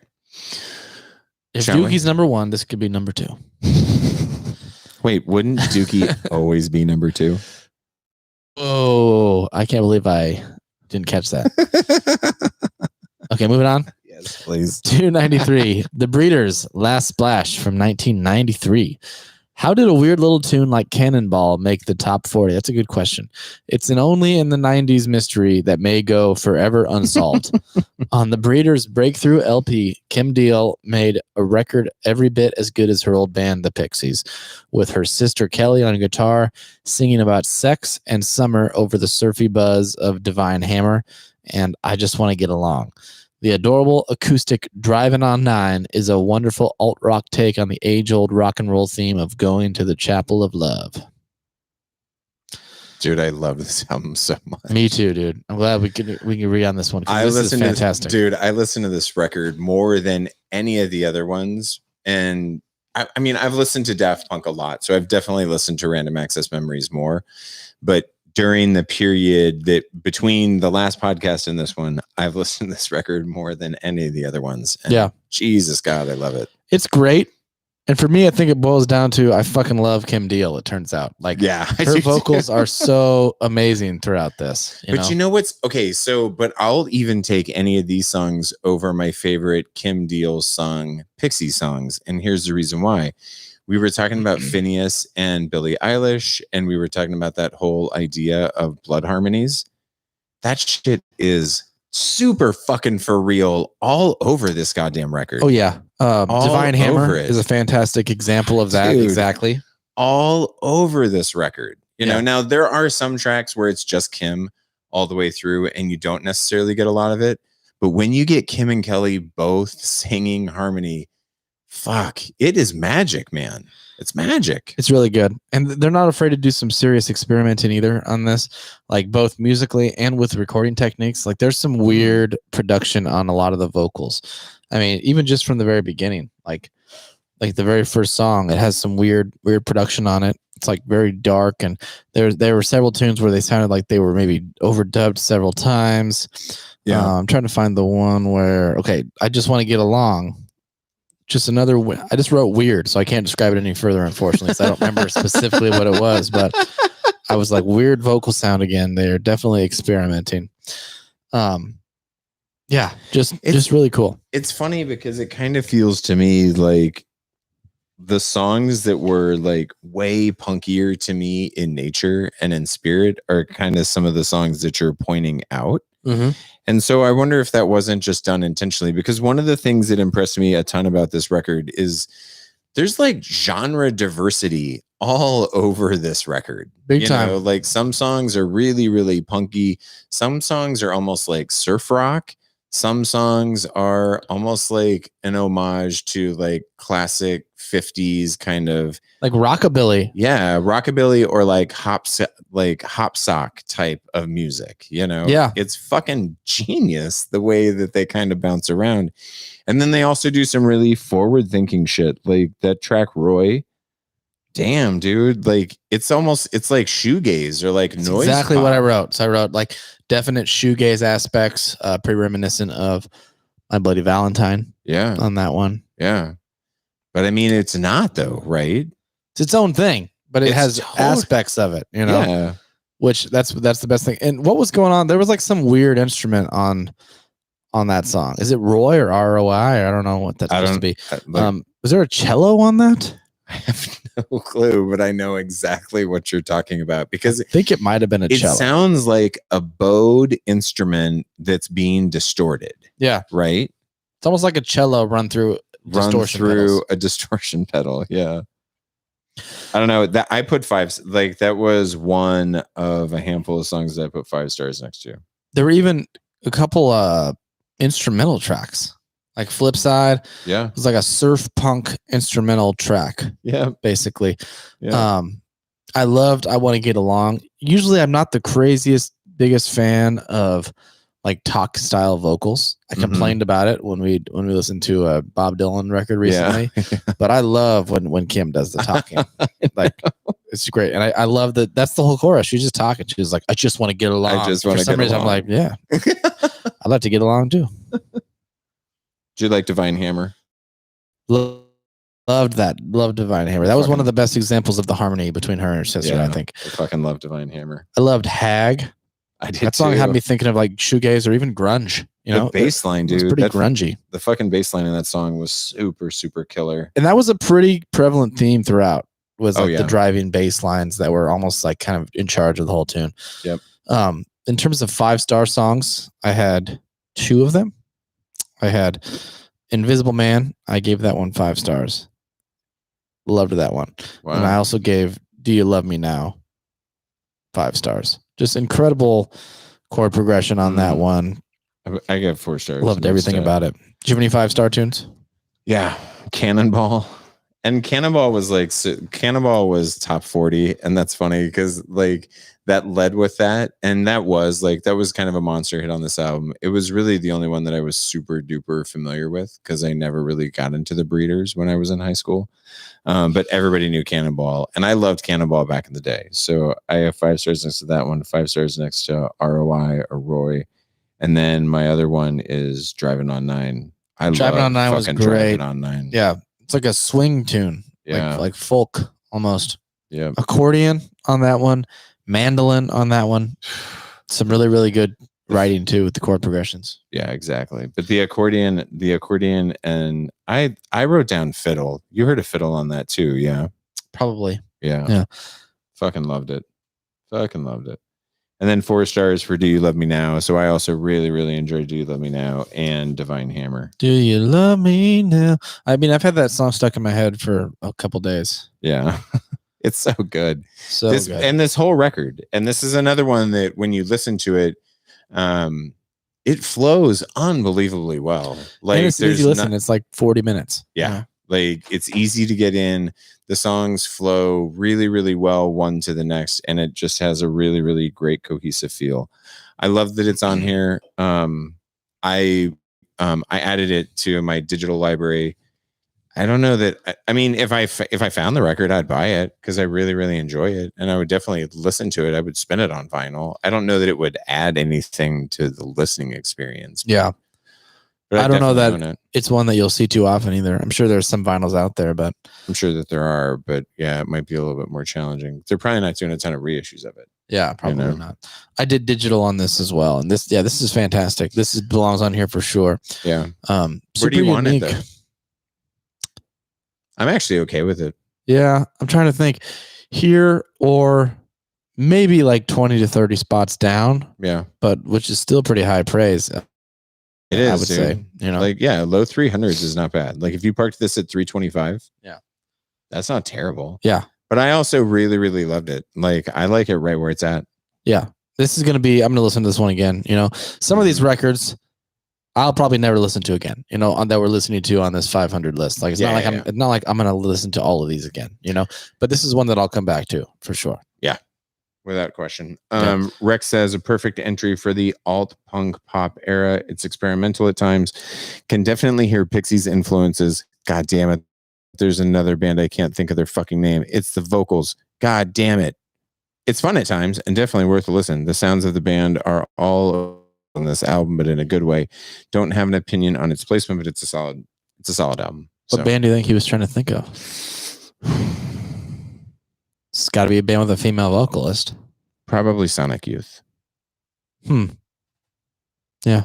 If Dookie's number one, this could be number two. Wait, wouldn't Dookie always be number two? Oh, I can't believe I didn't catch that. Okay, moving on. Yes, please. 293, The Breeders' Last Splash from 1993. How did a weird little tune like Cannonball make the top 40? That's a good question. It's an only in the 90s mystery that may go forever unsolved. On the Breeders' breakthrough LP, Kim Deal made a record every bit as good as her old band, the Pixies, with her sister Kelly on guitar, singing about sex and summer over the surfy buzz of Divine Hammer and I Just Want to Get Along. The adorable acoustic Drivin' on 9 is a wonderful alt-rock take on the age-old rock and roll theme of going to the Chapel of Love. Dude, I love this album so much. Me too, dude. I'm glad we can agree on this one. This is fantastic. Dude, I listen to this record more than any of the other ones. And I mean, I've listened to Daft Punk a lot, so I've definitely listened to Random Access Memories more. But during the period that between the last podcast and this one, I've listened to this record more than any of the other ones. And yeah. Jesus God, I love it. It's great. And for me, I think it boils down to I fucking love Kim Deal, it turns out. Like, yeah, her vocals are so amazing throughout this. You know what's okay? So, but I'll even take any of these songs over my favorite Kim Deal song, Pixie songs. And here's the reason why. We were talking about Phineas and Billie Eilish, and we were talking about that whole idea of blood harmonies. That shit is super fucking for real all over this goddamn record. Oh, yeah. Divine Hammer is a fantastic example of that. Dude, exactly. All over this record. You know, now there are some tracks where it's just Kim all the way through, and you don't necessarily get a lot of it. But when you get Kim and Kelly both singing harmony, fuck, it is magic, man. It's magic. It's really good. And they're not afraid to do some serious experimenting either on this, like both musically and with recording techniques. Like there's some weird production on a lot of the vocals. I mean, even just from the very beginning, like the very first song, it has some weird production on it. It's like very dark, and there were several tunes where they sounded like they were maybe overdubbed several times. Yeah. I'm trying to find the one where, okay, I Just Want to Get Along. Just another, I just wrote weird, so I can't describe it any further, unfortunately. So I don't remember specifically what it was, but I was like, weird vocal sound again. They're definitely experimenting. Yeah, just really cool. It's funny because it kind of feels to me like the songs that were like way punkier to me in nature and in spirit are kind of some of the songs that you're pointing out. Mm-hmm. And so I wonder if that wasn't just done intentionally, because one of the things that impressed me a ton about this record is there's like genre diversity all over this record. Big time. Like some songs are really, really punky. Some songs are almost like surf rock. Some songs are almost like an homage to like classic 50s kind of like rockabilly. Yeah, rockabilly or like hop sock type of music, Yeah. It's fucking genius the way that they kind of bounce around. And then they also do some really forward thinking shit, like that track Roy. Damn, dude, like it's like shoegaze or like noise. Exactly pop. What I wrote. So I wrote like definite shoegaze aspects, pretty reminiscent of My Bloody Valentine. Yeah, on that one. Yeah, but I mean, it's not though, right? It's its own thing, but it has aspects of it, Yeah. Which that's the best thing. And what was going on? There was like some weird instrument on that song. Is it Roy or ROI? I don't know what that's supposed to be. Was there a cello on that? I have no clue, but I know exactly what you're talking about because I think it might have been a cello. It sounds like a bowed instrument that's being distorted. Yeah. Right? It's almost like a cello run through a distortion pedal. Yeah. I don't know. That I put 5, like that was one of a handful of songs that I put 5 stars next to. There were even a couple instrumental tracks. Like Flipside, yeah, it was like a surf punk instrumental track. Yeah, basically. Yeah. I loved I Want to Get Along. Usually, I'm not the biggest fan of like talk style vocals. I complained about it when we listened to a Bob Dylan record recently. Yeah. But I love when Kim does the talking. Like it's great, and I love that. That's the whole chorus. She's just talking. She's like, I just want to get along. For some reason, I'm like, yeah, I'd like to get along too. Do you like Divine Hammer? Love Loved that. Loved Divine Hammer. That was one of the best examples of the harmony between her and her sister, I think. I fucking love Divine Hammer. I loved Hag. I did that song had me thinking of like shoegaze or even grunge. You know, the bass line, dude, it was pretty grungy. The fucking bass line in that song was super, super killer. And that was a pretty prevalent theme throughout. Was like the driving bass lines that were almost like kind of in charge of the whole tune. Yep. In terms of 5-star songs, I had 2 of them. I had Invisible Man. I gave that one 5 stars. Loved that one. Wow. And I also gave Do You Love Me Now 5 stars. Just incredible chord progression on that one. I got 4 stars. Loved everything about it. Do you have any 5-star tunes? Yeah. Cannonball. And Cannonball was top 40. And that's funny because like that led with that. And that was kind of a monster hit on this album. It was really the only one that I was super duper familiar with because I never really got into the Breeders when I was in high school. But everybody knew Cannonball, and I loved Cannonball back in the day. So I have 5 stars next to that one, 5 stars next to ROI or Roy, and then my other one is Driving on 9. Driving on 9 was great. Driving on 9. Yeah, it's like a swing tune. Yeah, like folk almost. Yeah, accordion on that one, mandolin on that one. Some really, really good writing too with the chord progressions. Yeah, exactly. But the accordion, and I wrote down fiddle. You heard a fiddle on that too, yeah? Probably. Yeah. Fucking loved it. And then 4 stars for Do You Love Me Now. So I also really, really enjoyed Do You Love Me Now and Divine Hammer. Do You Love Me Now? I mean, I've had that song stuck in my head for a couple days. Yeah. It's so good. Good. And this whole record. And this is another one that when you listen to it, it flows unbelievably well. Like and it's easy to listen. It's like 40 minutes. Yeah. Like it's easy to get in. The songs flow really, really well one to the next, and it just has a really, really great cohesive feel. I love that it's on here. I added it to my digital library. I don't know that. I mean, if I found the record, I'd buy it because I really, really enjoy it, and I would definitely listen to it. I would spin it on vinyl. I don't know that it would add anything to the listening experience. Yeah. But I don't know that it's one that you'll see too often either. I'm sure there's some vinyls out there, but I'm sure that there are. But yeah, it might be a little bit more challenging. They're probably not doing a ton of reissues of it. Yeah, probably not. I did digital on this as well, and this is fantastic. This belongs on here for sure. Yeah. Where do you want it though? I'm actually okay with it. Yeah, I'm trying to think here or maybe like 20 to 30 spots down. Yeah, but which is still pretty high praise. It is, I would say, like, low 300s is not bad. Like if you parked this at 325, that's not terrible. Yeah. But I also really, really loved it. Like I like it right where it's at. Yeah. This is going to be, I'm going to listen to this one again. Some of these records I'll probably never listen to again, that we're listening to on this 500 list. Like, it's not like I'm going to listen to all of these again, but this is one that I'll come back to for sure. Yeah. Without question. Rex says a perfect entry for the alt punk pop era. It's experimental at times. Can definitely hear Pixies influences. God damn it. There's another band I can't think of their fucking name. It's the vocals. God damn it. It's fun at times and definitely worth a listen. The sounds of the band are all on this album, but in a good way. Don't have an opinion on its placement, but it's a solid album. What band do you think he was trying to think of? It's got to be a band with a female vocalist. Probably Sonic Youth. Yeah.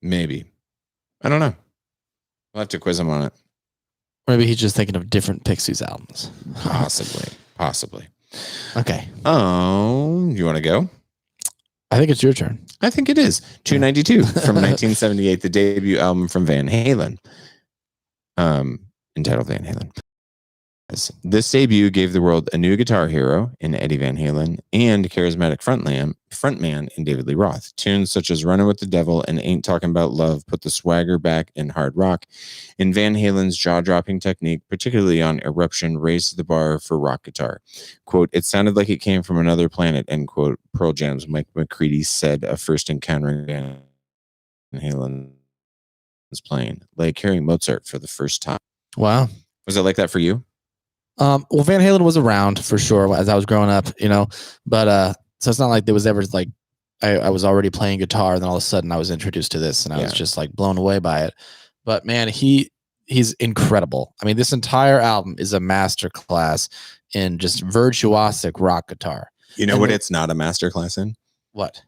Maybe. I don't know. We'll have to quiz him on it. Maybe he's just thinking of different Pixies albums. Possibly. Okay. Oh, you want to go? I think it's your turn. I think it is. 292 from 1978, the debut album from Van Halen. Entitled Van Halen. This debut gave the world a new guitar hero in Eddie Van Halen and charismatic frontman in David Lee Roth. Tunes such as Running with the Devil and Ain't Talking About Love put the swagger back in hard rock. And Van Halen's jaw-dropping technique, particularly on Eruption, raised the bar for rock guitar. Quote, it sounded like it came from another planet, end quote. Pearl Jam's Mike McCready said of first encountering Van Halen was playing, like hearing Mozart for the first time. Wow. Was it like that for you? Well, Van Halen was around for sure as I was growing up, but so it's not like there was ever like I was already playing guitar and then all of a sudden I was introduced to this and I was just like blown away by it. But man, he he's incredible. I mean, this entire album is a masterclass in just virtuosic rock guitar. You know what it's not a masterclass in? What?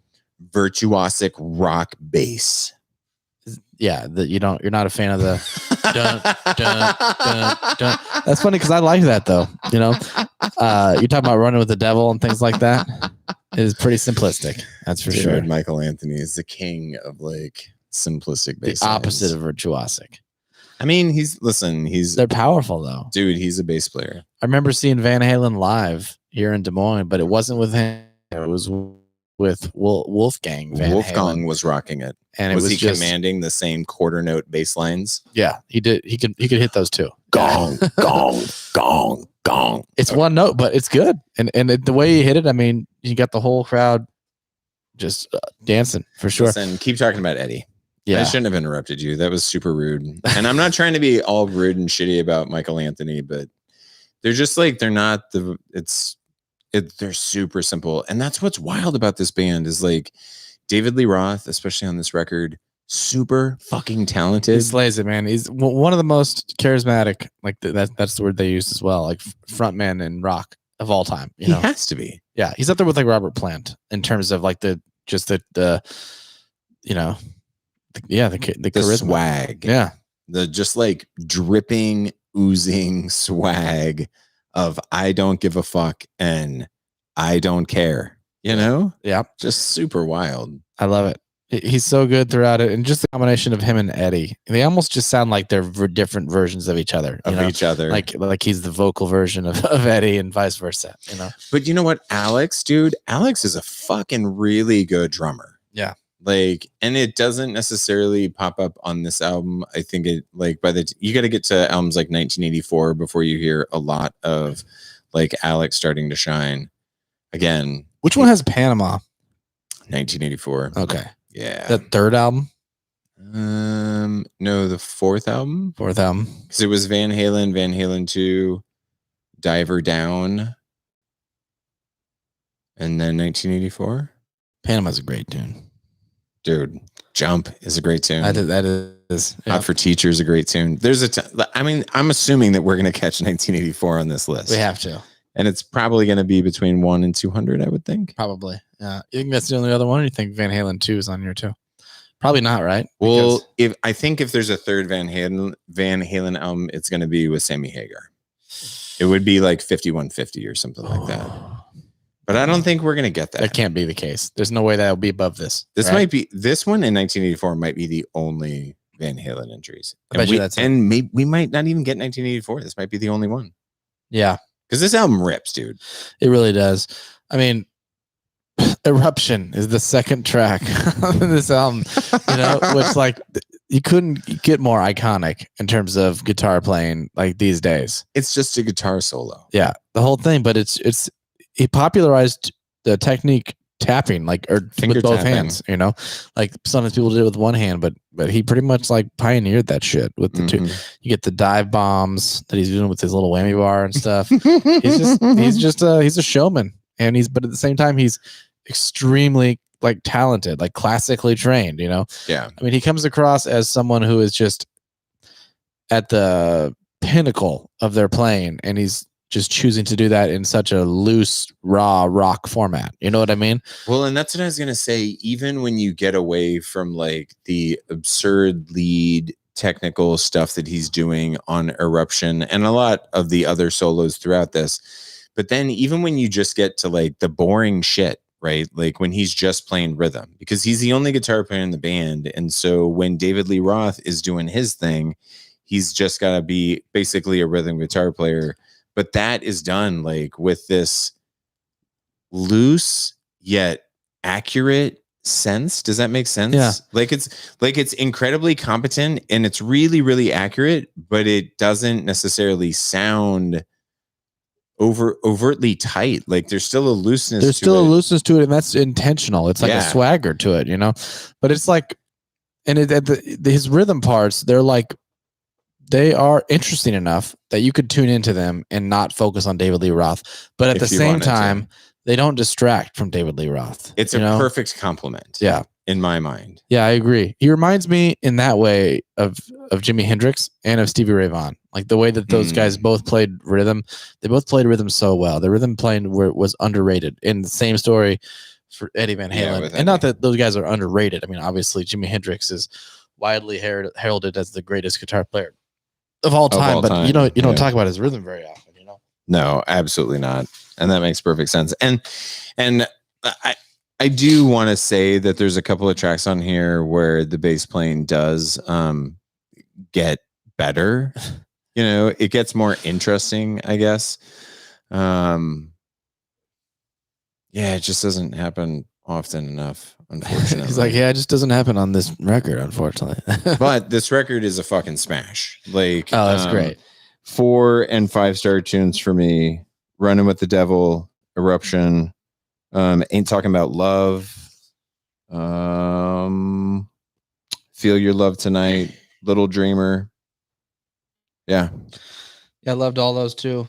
Virtuosic rock bass. Yeah, you're not a fan of the dun, dun, dun, dun. That's funny because I like that though. You know, you're talking about Running with the Devil and things like that. It is pretty simplistic. That's for sure. Michael Anthony is the king of like simplistic bass. The opposite of virtuosic. I mean, they're powerful though. Dude, he's a bass player. I remember seeing Van Halen live here in Des Moines, but it wasn't with him. It was with Wolfgang. Wolfgang was rocking it. And was he commanding the same quarter note bass lines? Yeah, he did. He could hit those too. Gong, gong, gong, gong. It's one note, but it's good. And the way he hit it, I mean, you got the whole crowd just dancing for sure. Listen, keep talking about Eddie. Yeah. I shouldn't have interrupted you. That was super rude. And I'm not trying to be all rude and shitty about Michael Anthony, but they're just like, they're super simple. And that's what's wild about this band is like David Lee Roth, especially on this record, super fucking talented. He slays it, man. He's one of the most charismatic, like that's the word they use as well, like frontman in rock of all time. He has to be. Yeah. He's up there with like Robert Plant in terms of like the charisma. Swag. Yeah. The just like dripping, oozing swag of I don't give a fuck and I don't care, you know? Yeah. Just super wild. I love it. He's so good throughout it. And just the combination of him and Eddie, they almost just sound like they're different versions of each other. Like he's the vocal version of Eddie and vice versa, you know? But you know what? Alex is a fucking really good drummer. Yeah. Like, and it doesn't necessarily pop up on this album. I think it like you got to get to albums like 1984 before you hear a lot of like Alex starting to shine again. Which one has Panama? 1984. Okay. Yeah. The third album? No, the fourth album. Because it was Van Halen 2, Diver Down, and then 1984. Panama's a great tune. Dude, Jump is a great tune. That is. Yeah. Hot for Teacher is a great tune. There's I'm assuming that we're going to catch 1984 on this list. We have to. And it's probably going to be between 1 and 200, I would think. Probably. Yeah. You think that's the only other one, or you think Van Halen 2 is on here too? Probably not, right? Well, if there's a third Van Halen album, it's going to be with Sammy Hagar. It would be like 5150 or something like that. But I don't think we're going to get that. That can't be the case. There's no way that'll be above this. This might be, this one in 1984 might be the only Van Halen entries. We might not even get 1984. This might be the only one. Yeah. Because this album rips, dude. It really does. I mean, Eruption is the second track on this album, which like you couldn't get more iconic in terms of guitar playing like these days. It's just a guitar solo. Yeah, the whole thing, but he popularized the technique tapping, like with both hands, like sometimes people did it with one hand, but he pretty much like pioneered that shit with the two. You get the dive bombs that he's doing with his little whammy bar and stuff. he's a showman, and but at the same time he's extremely like talented, like classically trained, Yeah. I mean, he comes across as someone who is just at the pinnacle of their playing, and he's just choosing to do that in such a loose, raw rock format. You know what I mean? Well, and that's what I was going to say. Even when you get away from like the absurd lead technical stuff that he's doing on Eruption and a lot of the other solos throughout this, but then even when you just get to like the boring shit, right? Like when he's just playing rhythm, because he's the only guitar player in the band. And so when David Lee Roth is doing his thing, he's just got to be basically a rhythm guitar player. But that is done like with this loose yet accurate sense. Does that make sense? Yeah. Like it's incredibly competent and it's really, really accurate, but it doesn't necessarily sound overtly tight. Like there's still a looseness. There's still a looseness to it, and that's intentional. It's like a swagger to it, But it's like, and his rhythm parts, they are interesting enough that you could tune into them and not focus on David Lee Roth. But at the same time, they don't distract from David Lee Roth. It's a perfect compliment. Yeah. in my mind. Yeah, I agree. He reminds me in that way of Jimi Hendrix and of Stevie Ray Vaughan. Like the way that those guys both played rhythm. They both played rhythm so well. The rhythm playing was underrated. In the same story for Eddie Van Halen. And not that those guys are underrated. I mean, obviously, Jimi Hendrix is widely heralded as the greatest guitar player of all time. But you don't talk about his rhythm very often, you know? No, absolutely not. And that makes perfect sense. And I do want to say that there's a couple of tracks on here where the bass playing does get better. You know, it gets more interesting, I guess. Yeah, it just doesn't happen often enough, unfortunately. He's like, yeah, it just doesn't happen on this record, unfortunately. But this record is a fucking smash. Like, oh, that's great. 4 and 5-star tunes for me. Running with the Devil, Eruption, Ain't Talking About Love, Feel Your Love Tonight, Little Dreamer. Yeah. Yeah, I loved all those too.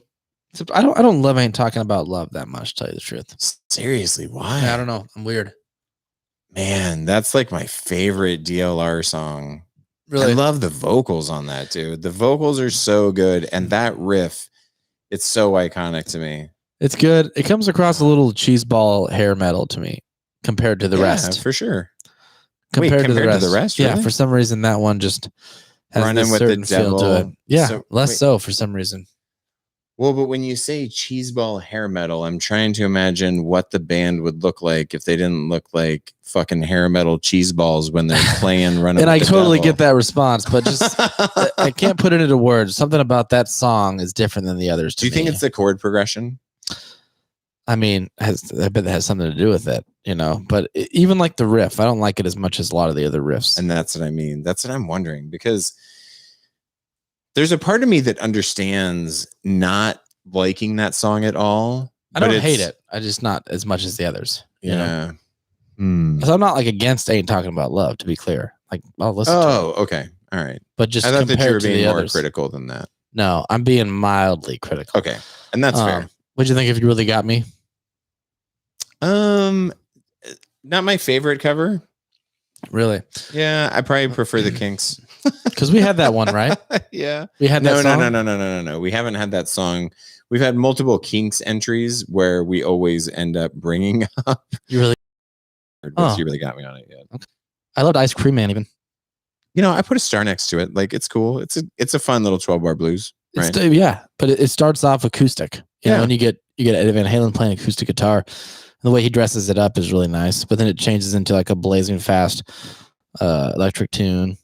Except I don't love Ain't Talking About Love that much, to tell you the truth. Seriously, why? Yeah, I don't know. I'm weird. Man, that's like my favorite DLR song. Really? I love the vocals on that, dude. The vocals are so good. And that riff, it's so iconic to me. It's good. It comes across a little cheeseball hair metal to me compared to the rest. For sure. Compared to the rest. Really? Yeah, for some reason that one just has Running with the Devil feel to it. Yeah, less so for some reason. Well, but when you say cheeseball hair metal, I'm trying to imagine what the band would look like if they didn't look like fucking hair metal cheeseballs when they're playing Running. And with I totally Devil. get that response, but just I can't put it into words. Something about that song is different than the others. Do you think it's the chord progression? I mean, I bet that has something to do with it, you know. But even like the riff, I don't like it as much as a lot of the other riffs. And that's what I mean. That's what I'm wondering, because there's a part of me that understands not liking that song at all. I don't hate it. I just not as much as the others. You know? So I'm not like against Ain't Talking About Love, to be clear. Like, I'll listen to it. Okay. All right. But just I thought that you were to being the more others. critical than that. No, I'm being mildly critical. Okay. And that's fair. What'd you think if You Really Got Me? Not my favorite cover. Really? Yeah, I probably prefer the Kinks. Because we had that one, right? Yeah. We had that song? No. We haven't had that song. We've had multiple Kinks entries where we always end up bringing up. You really? You really got me on it yet. Okay. I loved Ice Cream Man even. You know, I put a star next to it. Like, it's cool. It's a fun little 12-bar blues. Right? Yeah, but it starts off acoustic. You know, and you get Eddie Van Halen playing acoustic guitar. The way he dresses it up is really nice, but then it changes into like a blazing fast electric tune.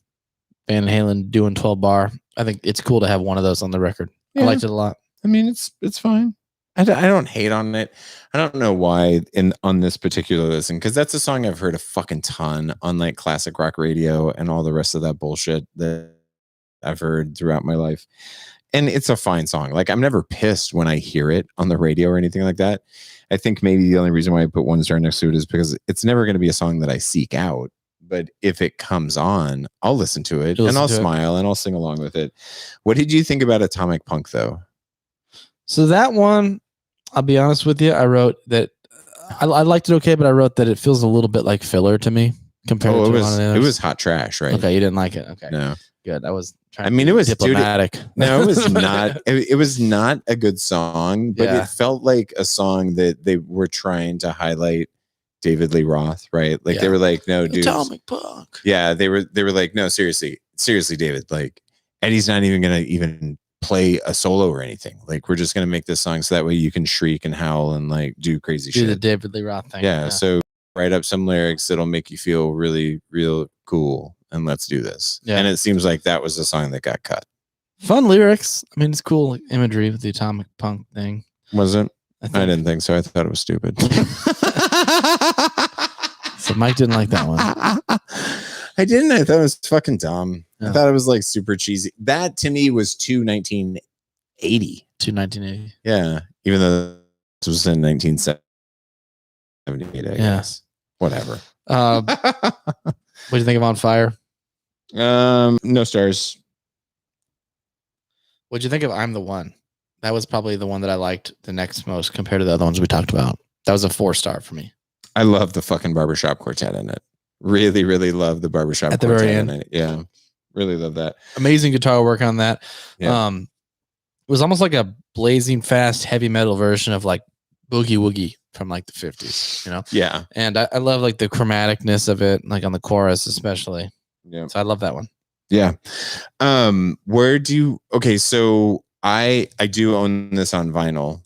Van Halen doing 12-bar. I think it's cool to have one of those on the record. Yeah. I liked it a lot. I mean, it's fine. I don't hate on it. I don't know why on this particular listen, because that's a song I've heard a fucking ton on like classic rock radio and all the rest of that bullshit that I've heard throughout my life. And it's a fine song. Like, I'm never pissed when I hear it on the radio or anything like that. I think maybe the only reason why I put 1 star next to it is because it's never going to be a song that I seek out. But if it comes on, I'll listen to it and I'll smile and I'll sing along with it. What did you think about Atomic Punk, though? So that one, I'll be honest with you, I wrote that I liked it okay, but I wrote that it feels a little bit like filler to me compared to one of the others. It was hot trash, right? Okay, you didn't like it. Okay, no, good. I was trying. I mean, it was diplomatic. No, it was not. It was not a good song, but it felt like a song that they were trying to highlight David Lee Roth, right? Like they were like, "No, dude, Atomic Punk." Yeah, they were like, "No, seriously, David. Like, Eddie's not even gonna even play a solo or anything. Like, we're just gonna make this song so that way you can shriek and howl and like do crazy shit." Do the David Lee Roth thing. Yeah, so write up some lyrics that'll make you feel really, real cool, and let's do this. Yeah. And it seems like that was the song that got cut. Fun lyrics. I mean, it's cool imagery with the Atomic Punk thing. Was it? I didn't think so. I thought it was stupid. So Mike didn't like that one. I didn't. I thought it was fucking dumb. I thought it was like super cheesy. That to me was too 1980. To 1980. Yeah. Even though this was in 1978, I guess. Whatever. What do you think of On Fire? No stars. What'd you think of I'm the One? That was probably the one that I liked the next most compared to the other ones we talked about. That was a 4-star for me. I love the fucking barbershop quartet in it. Really, really love the barbershop at the very end. Yeah, really love that. Amazing guitar work on that. Yeah. It was almost like a blazing fast heavy metal version of like Boogie Woogie from like the 50s, you know? Yeah. And I love like the chromaticness of it, like on the chorus especially. Yeah. So I love that one. Yeah. Okay, so I do own this on vinyl.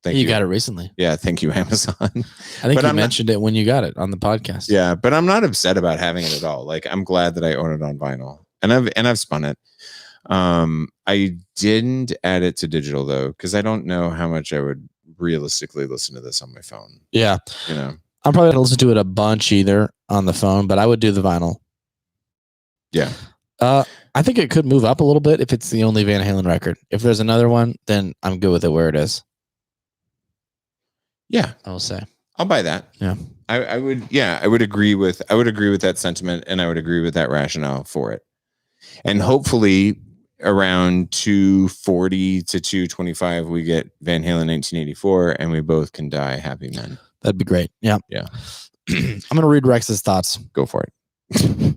Thank you. You got it recently. Yeah, thank you, Amazon. I think you mentioned it when you got it on the podcast. Yeah, but I'm not upset about having it at all. Like, I'm glad that I own it on vinyl, and I've spun it. I didn't add it to digital though, because I don't know how much I would realistically listen to this on my phone. Yeah, you know, I'm probably gonna listen to it a bunch either on the phone, but I would do the vinyl. Yeah. I think it could move up a little bit if it's the only Van Halen record. If there's another one, then I'm good with it where it is. Yeah, I will say I'll buy that. Yeah, I would. Yeah, I would agree with that sentiment, and I would agree with that rationale for it. And hopefully, around 240 to 225, we get Van Halen 1984, and we both can die happy men. That'd be great. Yeah, yeah. I'm gonna read Rex's thoughts. Go for it.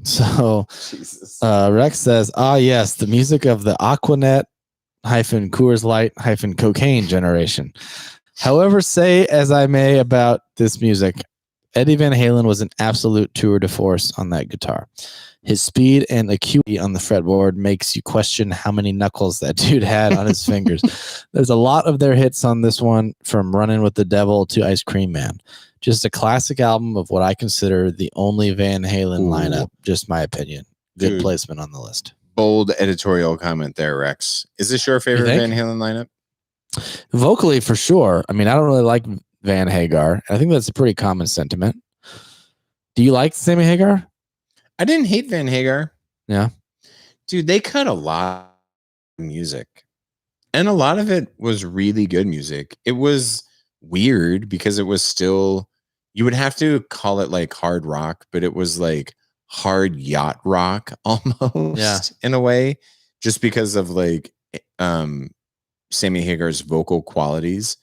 So, Rex says, yes, the music of the Aquanet Coors Light cocaine generation. However, say as I may about this music, Eddie Van Halen was an absolute tour de force on that guitar. His speed and acuity on the fretboard makes you question how many knuckles that dude had on his fingers. There's a lot of their hits on this one, from Running with the Devil to Ice Cream Man. Just a classic album of what I consider the only Van Halen lineup. Just my opinion. Good placement on the list. Bold editorial comment there, Rex. Is this your favorite Van Halen lineup? Vocally, for sure. I mean, I don't really like Van Hagar. I think that's a pretty common sentiment. Do you like Sammy Hagar? I didn't hate Van Hagar. Yeah. Dude, they cut a lot of music. And a lot of it was really good music. It was weird because it was still, you would have to call it like hard rock, but it was like hard yacht rock almost, in a way, just because of like Sammy Hagar's vocal qualities.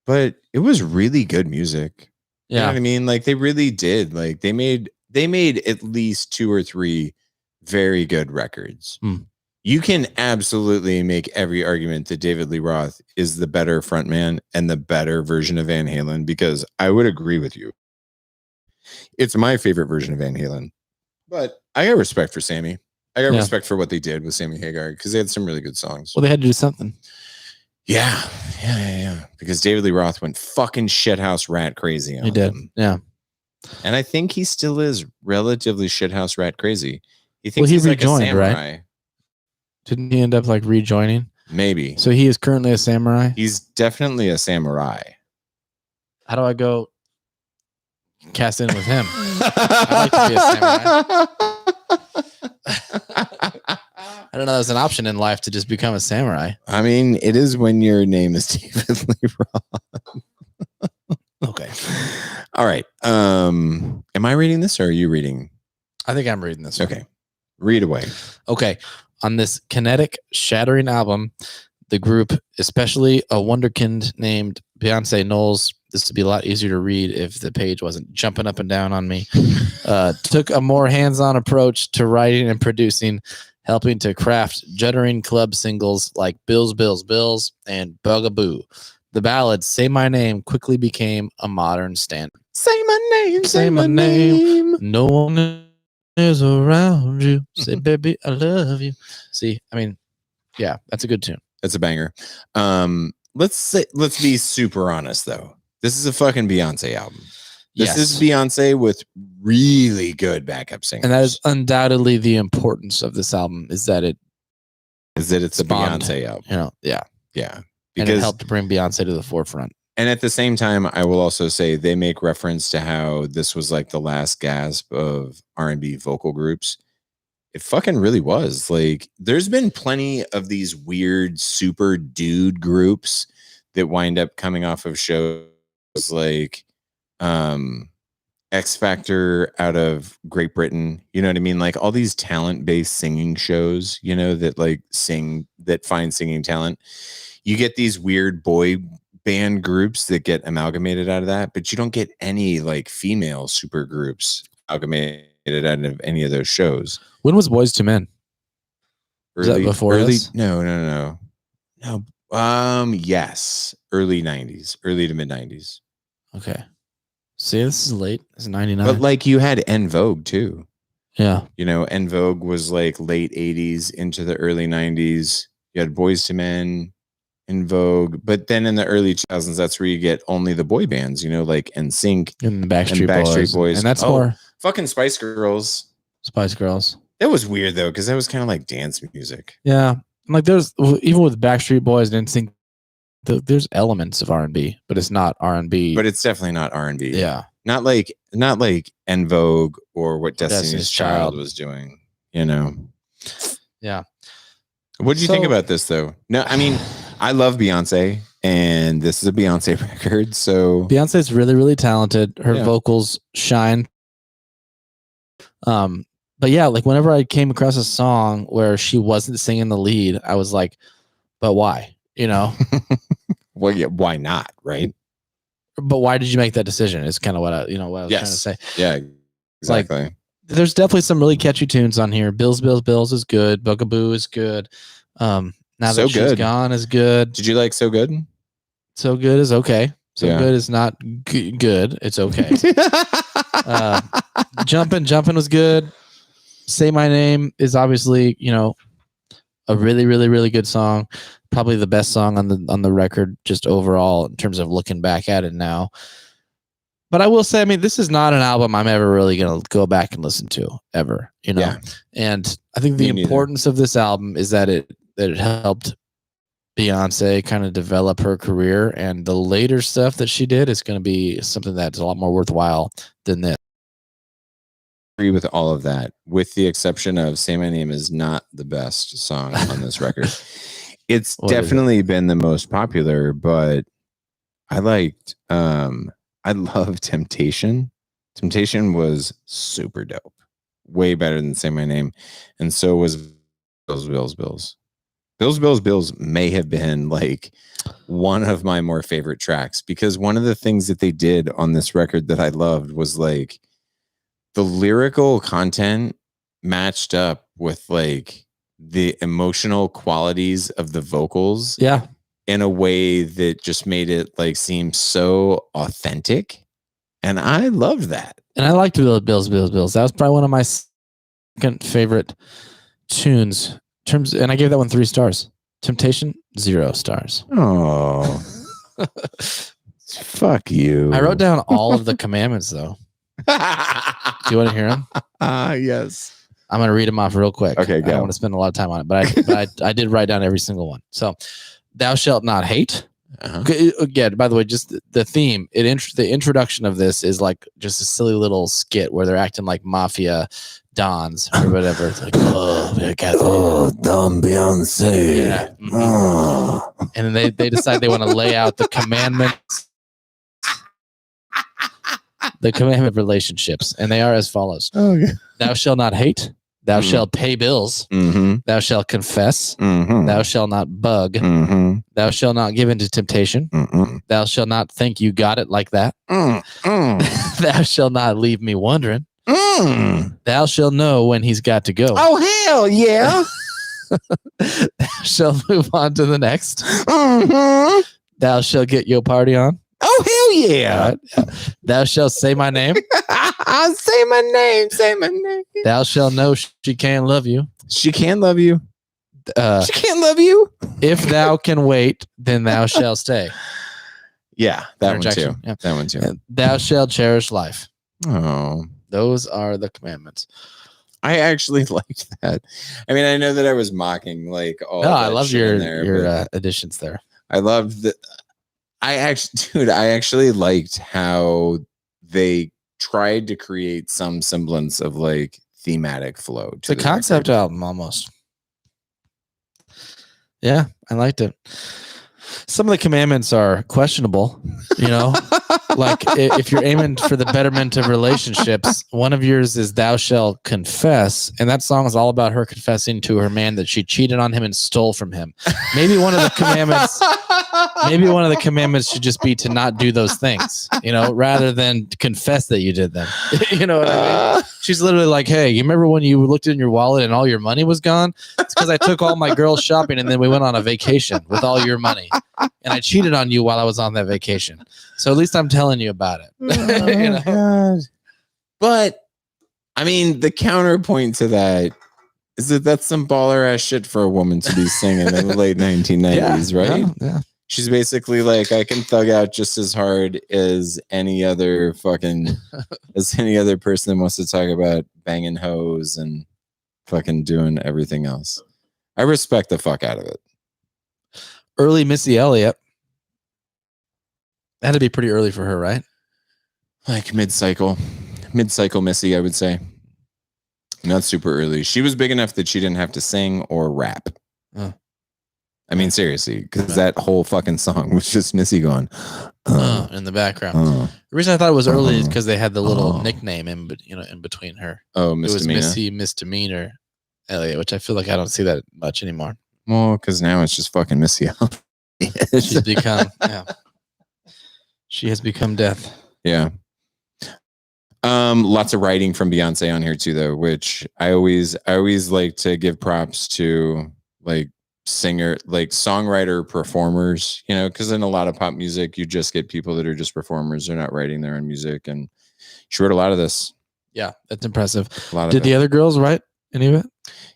But it was really good music. You know what I mean? Like, they really did. Like, they made at least 2 or 3 very good records. You can absolutely make every argument that David Lee Roth is the better frontman and the better version of Van Halen, because I would agree with you. It's my favorite version of Van Halen. But I got respect for Sammy. I got respect for what they did with Sammy Hagar, because they had some really good songs. Well, they had to do something. Yeah. Because David Lee Roth went fucking shithouse rat crazy on them. Yeah. And I think he still is relatively shithouse rat crazy. He thinks he he's rejoined, like a samurai. right? Didn't he end up like rejoining? Maybe. So he is currently a samurai? He's definitely a samurai. How do I go cast in with him? I'd like to be a samurai. I don't know. There's an option in life to just become a samurai. I mean, it is when your name is David Lee Roth. Okay. All right. Am I reading this, or are you reading? I think I'm reading this. Okay. Read away. Okay. On this kinetic, shattering album, the group, especially a wonderkind named Beyonce Knowles, this would be a lot easier to read if the page wasn't jumping up and down on me, took a more hands-on approach to writing and producing, helping to craft juddering club singles like Bills, Bills, Bills and Bugaboo. The ballad Say My Name quickly became a modern standard. Say my name, say my name. No one is around you. Say, baby, I love you. See, I mean, yeah, that's a good tune. That's a banger. Let's be super honest though. This is a fucking Beyonce album. This is Beyonce with really good backup singers. And that is undoubtedly the importance of this album, is that it's a Beyonce album. You know, yeah. Because and it helped bring Beyonce to the forefront. And at the same time, I will also say they make reference to how this was like the last gasp of R&B vocal groups. It fucking really was. Like, there's been plenty of these weird super dude groups that wind up coming off of shows like X Factor out of Great Britain. You know what I mean? Like all these talent-based singing shows, you know, that like find singing talent. You get these weird boy band groups that get amalgamated out of that, but you don't get any like female super groups amalgamated out of any of those shows. When was Boys to Men? Was that before this? No. Yes. Early 90s. Early to mid 90s. Okay. See, this is late. It's 99. But like you had En Vogue too. Yeah. You know, En Vogue was like late 80s into the early 90s. You had Boys to Men, En Vogue. But then in the early 2000s, that's where you get only the boy bands, you know, like NSYNC and the Backstreet Boys. And that's more fucking Spice Girls. Spice Girls. It was weird though, because that was kind of like dance music. Yeah. Like there's even with Backstreet Boys and NSYNC, there's elements of R&B, but it's not R&B. But it's definitely not R&B. Yeah. Not like En Vogue or what Destiny's Child was doing, you know. Yeah. What do you think about this though? No, I mean, I love Beyonce and this is a Beyonce record, so Beyonce's really, really talented. Her vocals shine. But yeah, like whenever I came across a song where she wasn't singing the lead, I was like, but why? You know? Well, yeah, why not? Right. But why did you make that decision? It's kind of what I was trying to say. Yeah, exactly. Like, there's definitely some really catchy tunes on here. Bills is good. Bugaboo is good. Now That She's Gone is good. Did you like So Good? So Good is okay. So Good is not good. It's okay. Jumpin' was good. Say My Name is obviously, you know, a really, really, really good song. Probably the best song on the record, just overall in terms of looking back at it now. But I will say, I mean, this is not an album I'm ever really gonna go back and listen to ever, you know. Yeah. And I think the importance of this album is that it helped Beyonce kind of develop her career, and the later stuff that she did is going to be something that's a lot more worthwhile than this. Agree with all of that, with the exception of Say My Name is not the best song on this record. It's definitely been the most popular, but I love Temptation. Temptation was super dope. Way better than Say My Name. And so was Bills. Bills may have been like one of my more favorite tracks, because one of the things that they did on this record that I loved was like the lyrical content matched up with like the emotional qualities of the vocals. Yeah. In a way that just made it like seem so authentic. And I loved that. And I liked Bills. That was probably one of my second favorite tunes. And I gave that one 3 stars. Temptation, 0 stars. Oh. Fuck you. I wrote down all of the commandments though. Do you want to hear them? Yes. I'm going to read them off real quick. Okay, go. I don't want to spend a lot of time on it, but I did write down every single one. So, thou shalt not hate. Again, by the way, just the theme, the introduction of this is like just a silly little skit where they're acting like mafia dons or whatever. It's like, dumb Beyonce. Yeah. Mm-hmm. And then they decide they want to lay out the commandments. The commandment relationships, and they are as follows. Okay. Thou shalt not hate. Thou shalt pay bills. Mm-hmm. Thou shalt confess. Mm-hmm. Thou shalt not bug. Mm-hmm. Thou shalt not give into temptation. Mm-hmm. Thou shalt not think you got it like that. Mm-hmm. Thou shalt not leave me wondering. Mm-hmm. Thou shalt know when he's got to go. Oh, hell yeah. Thou shalt move on to the next. Mm-hmm. Thou shalt get your party on. Oh, hell yeah. Right. Thou shalt say my name. Say my name. Say my name. Thou shalt know she can love you. She can love you. She can't love you. If thou can wait, then thou shalt stay. Yeah, that one too. Yeah. That one too. Thou shalt cherish life. Oh. Those are the commandments. I actually liked that. I mean, I know that I was mocking like all. No, I love your additions there. I loved that. I actually liked how they tried to create some semblance of like thematic flow to the concept album almost. Yeah, I liked it. Some of the commandments are questionable, you know, like if you're aiming for the betterment of relationships, one of yours is thou shalt confess. And that song is all about her confessing to her man that she cheated on him and stole from him. Maybe one of the commandments maybe one of the commandments should just be to not do those things, rather than confess that you did them. You know what I mean? She's literally like, hey, you remember when you looked in your wallet and all your money was gone? It's because I took all my girls shopping and then we went on a vacation with all your money. And I cheated on you while I was on that vacation. So at least I'm telling you about it. God. But, I mean, the counterpoint to that is that's some baller ass shit for a woman to be singing in the late 1990s, right? Yeah. She's basically like, I can thug out just as hard as any other person that wants to talk about banging hoes and fucking doing everything else. I respect the fuck out of it. Early Missy Elliot. That had to be pretty early for her, right? Like mid-cycle Missy, I would say. Not super early. She was big enough that she didn't have to sing or rap. I mean, seriously, because that whole fucking song was just Missy going in the background. The reason I thought it was early is because they had the little nickname in between her. Oh, Misdemeanor. It was Missy Misdemeanor Elliot, which I feel like I don't see that much anymore. Well, because now it's just fucking Missy Elliot. She's become, she has become death. Yeah. Lots of writing from Beyonce on here too, though, which I always like to give props to, like songwriter performers, because in a lot of pop music, you just get people that are just performers. They're not writing their own music, and she wrote a lot of this. Yeah, that's impressive. Did the other girls write any of it?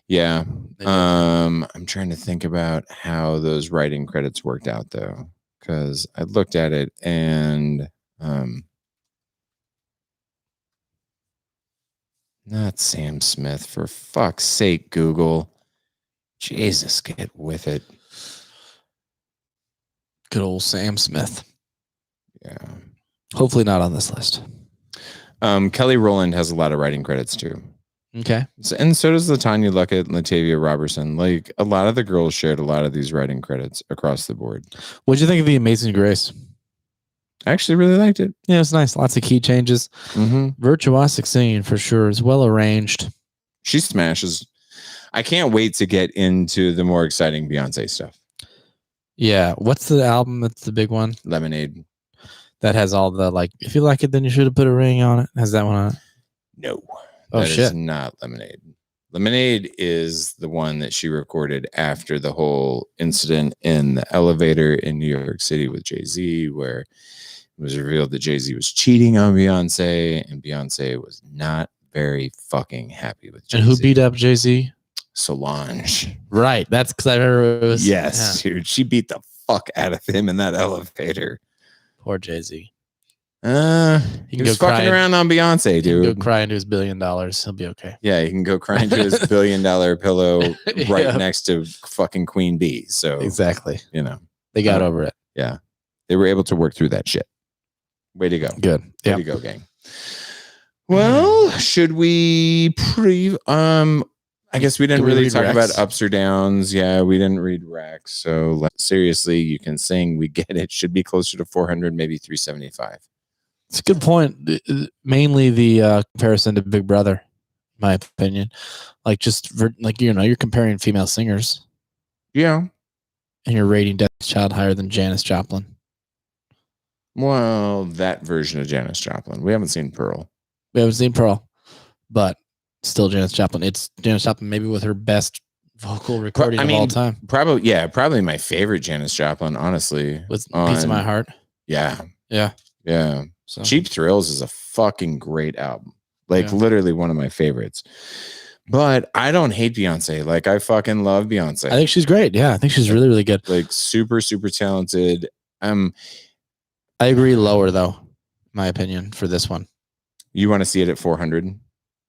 Yeah. I'm trying to think about how those writing credits worked out, though, because I looked at it and not Sam Smith, for fuck's sake, Google. Jesus, get with it. Good old Sam Smith. Yeah. Hopefully not on this list. Kelly Rowland has a lot of writing credits too. Okay. And so does Latanya Luckett and Latavia Robertson. Like, a lot of the girls shared a lot of these writing credits across the board. What'd you think of The Amazing Grace? I actually really liked it. Yeah, it's nice. Lots of key changes. Virtuosic singing for sure. It's well arranged. She smashes. I can't wait to get into the more exciting Beyonce stuff. Yeah. What's the album that's the big one? Lemonade. That has all the, like, if you like it, then you should have put a ring on it. Has that one on it? No. Oh, shit. Is not Lemonade. Lemonade is the one that she recorded after the whole incident in the elevator in New York City with Jay-Z, where it was revealed that Jay-Z was cheating on Beyonce, and Beyonce was not very fucking happy with Jay-Z. And who beat up Jay-Z? Solange. Right. That's because I remember it was. Yes, dude. She beat the fuck out of him in that elevator. Poor Jay-Z. He was fucking around on Beyonce, dude. He can go cry into his $1 billion. He'll be okay. Yeah, he can go cry into his $1 billion pillow right next to fucking Queen Bee. So exactly. They got over it. Yeah. They were able to work through that shit. Way to go. Good. Way to go, gang. Well, should we I guess we didn't really talk about ups or downs. Yeah, we didn't read Rex. So seriously, you can sing We Get It. Should be closer to 400, maybe 375. It's a good point. Mainly the comparison to Big Brother, in my opinion. Like, you're comparing female singers. Yeah. And you're rating Destiny's Child higher than Janis Joplin. Well, that version of Janis Joplin. We haven't seen Pearl. But still Janis Joplin. It's Janis Joplin maybe with her best vocal recording of all time. Probably my favorite Janis Joplin, honestly. With Piece of My Heart. Yeah. Yeah. Yeah. So. Cheap Thrills is a fucking great album. Literally one of my favorites. But I don't hate Beyonce. Like, I fucking love Beyonce. I think she's great. Yeah, I think she's really, really good. Like, super, super talented. I agree lower, though, in my opinion, for this one. You want to see it at 400?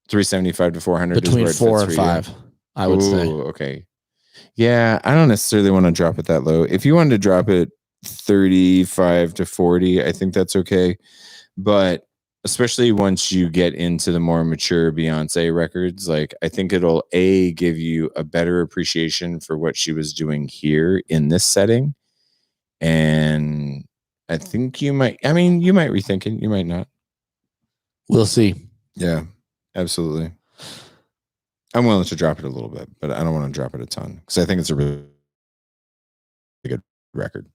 375 to 400? Between 4 and 5, I would say. Okay. Yeah, I don't necessarily want to drop it that low. If you wanted to drop it 35 to 40, I think that's okay. But especially once you get into the more mature Beyonce records, like, I think it'll give you a better appreciation for what she was doing here in this setting. And I think you might rethink it. You might not. We'll see. Yeah, absolutely. I'm willing to drop it a little bit, but I don't want to drop it a ton because I think it's a really good record.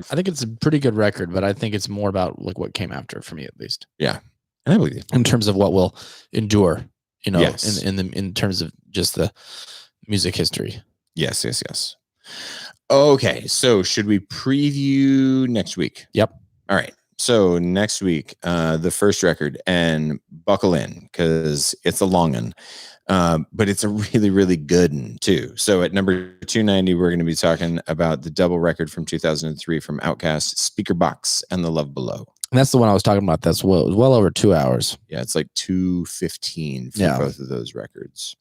I think it's a pretty good record, but I think it's more about like what came after for me, at least. Yeah, I believe you. In terms of what will endure, Yes. in terms of just the music history. Yes. Okay, so should we preview next week? Yep. All right. So next week, the first record, and buckle in because it's a long one, but it's a really, really good one too. So at number 290, we're going to be talking about the double record from 2003 from Outkast, Speaker Box and The Love Below. And that's the one I was talking about. That's well over 2 hours. Yeah, it's like 2:15 for both of those records.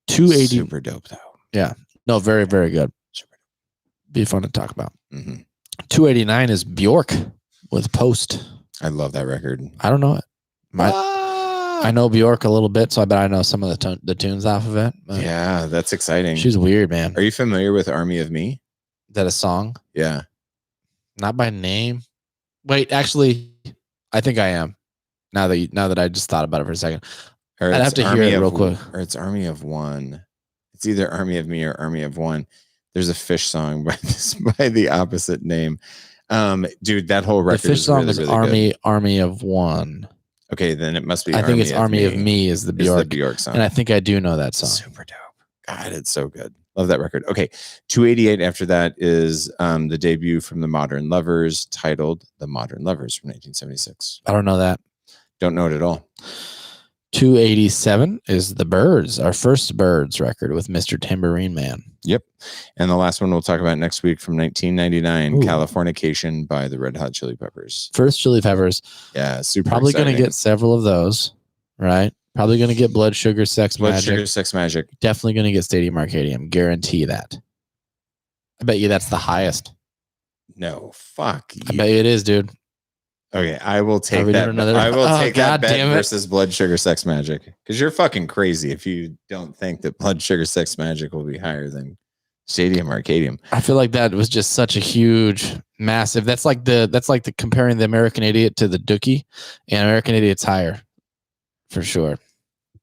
280. Super dope though. Yeah. No, very, very good. Super dope. Be fun to talk about. 289 is Bjork with Post. I love that record. I don't know it. I know Bjork a little bit, so I bet I know some of the tunes off of it. Yeah, that's exciting. She's weird, man. Are you familiar with Army of Me? Is that a song? Yeah. Not by name. Wait, actually, I think I am. Now that I just thought about it for a second. I'd have to hear it real quick. Or it's Army of One. It's either Army of Me or Army of One. There's a Fish song by the opposite name. Dude, that whole record. The Fish song really, is really Army of One. Okay, then it must be. I think it's Army of Me is the Bjork song, and I think I do know that song. Super dope. God, it's so good. Love that record. Okay, 288 after that is the debut from the Modern Lovers, titled "The Modern Lovers" from 1976. I don't know that. Don't know it at all. 287 is The Byrds, our first Byrds record with Mr. Tambourine Man. Yep. And the last one we'll talk about next week from 1999, Californication by the Red Hot Chili Peppers. First Chili Peppers. Yeah, super Probably going to get several of those, right? Probably going to get Blood Sugar Sex Magic. Definitely going to get Stadium Arcadium. Guarantee that. I bet you that's the highest. No, fuck. I bet you it is, dude. Okay, I will take that. I will take that bet versus Blood Sugar Sex Magic, because you're fucking crazy if you don't think that Blood Sugar Sex Magic will be higher than Stadium Arcadium. I feel like that was just such a huge, massive. That's like the comparing the American Idiot to the Dookie, and American Idiot's higher, for sure.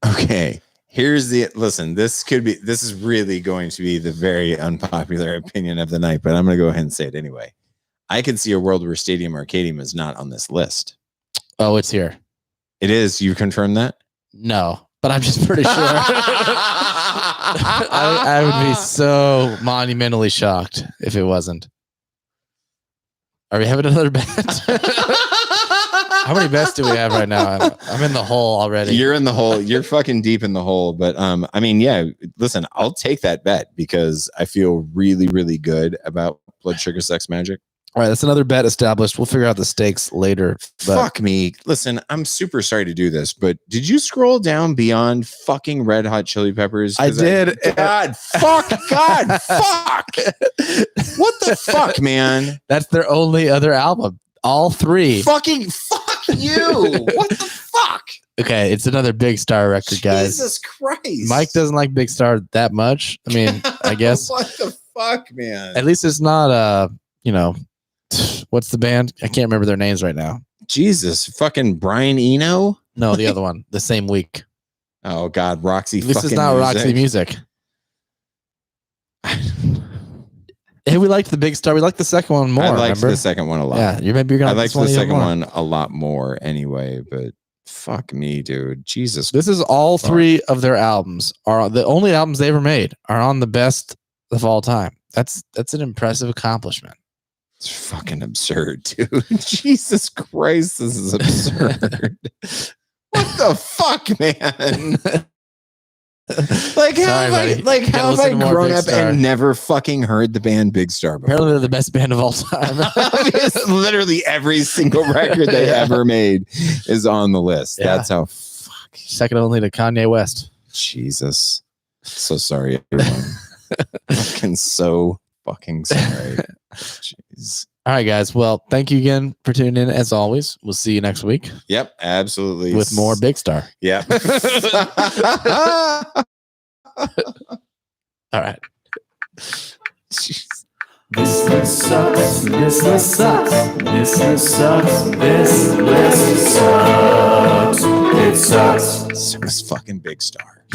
Okay, listen. This is really going to be the very unpopular opinion of the night, but I'm going to go ahead and say it anyway. I can see a world where Stadium Arcadium is not on this list. Oh, it's here. It is. You confirm that? No, but I'm just pretty sure. I would be so monumentally shocked if it wasn't. Are we having another bet? How many bets do we have right now? I'm in the hole already. You're in the hole. You're fucking deep in the hole. But I mean, yeah, listen, I'll take that bet because I feel really, really good about Blood Sugar Sex Magic. All right, that's another bet established. We'll figure out the stakes later. Fuck me. Listen, I'm super sorry to do this, but did you scroll down beyond fucking Red Hot Chili Peppers? I did. God, fuck. God, fuck. What the fuck, man? That's their only other album. All three. Fucking fuck you. What the fuck? Okay, it's another Big Star record, guys. Jesus Christ. Mike doesn't like Big Star that much. I mean, I guess. What the fuck, man? At least it's not what's the band? I can't remember their names right now. Jesus, fucking Brian Eno? No, the other one, the same week. Oh God, Roxy. This is not Roxy Music. Hey, we liked the Big Star. We liked the second one more. I liked the second one a lot. Yeah, you're gonna. I liked the second one a lot more anyway. But fuck me, dude. Jesus. This is all three of their albums are the only albums they ever made are on the best of all time. That's an impressive accomplishment. It's fucking absurd, dude. Jesus Christ, this is absurd. What the fuck, man? How have I grown up and never fucking heard the band Big Star before? Apparently they're the best band of all time. Literally every single record they ever made is on the list. Yeah. That's how second only to Kanye West. Jesus. So sorry, everyone. Fucking so fucking sorry. Jeez. All right, guys. Well, thank you again for tuning in. As always, we'll see you next week. Yep, absolutely. With more Big Star. Yep. All right. Jeez. This list sucks. This list sucks. This list sucks. This list sucks. It sucks. So is fucking Big Star.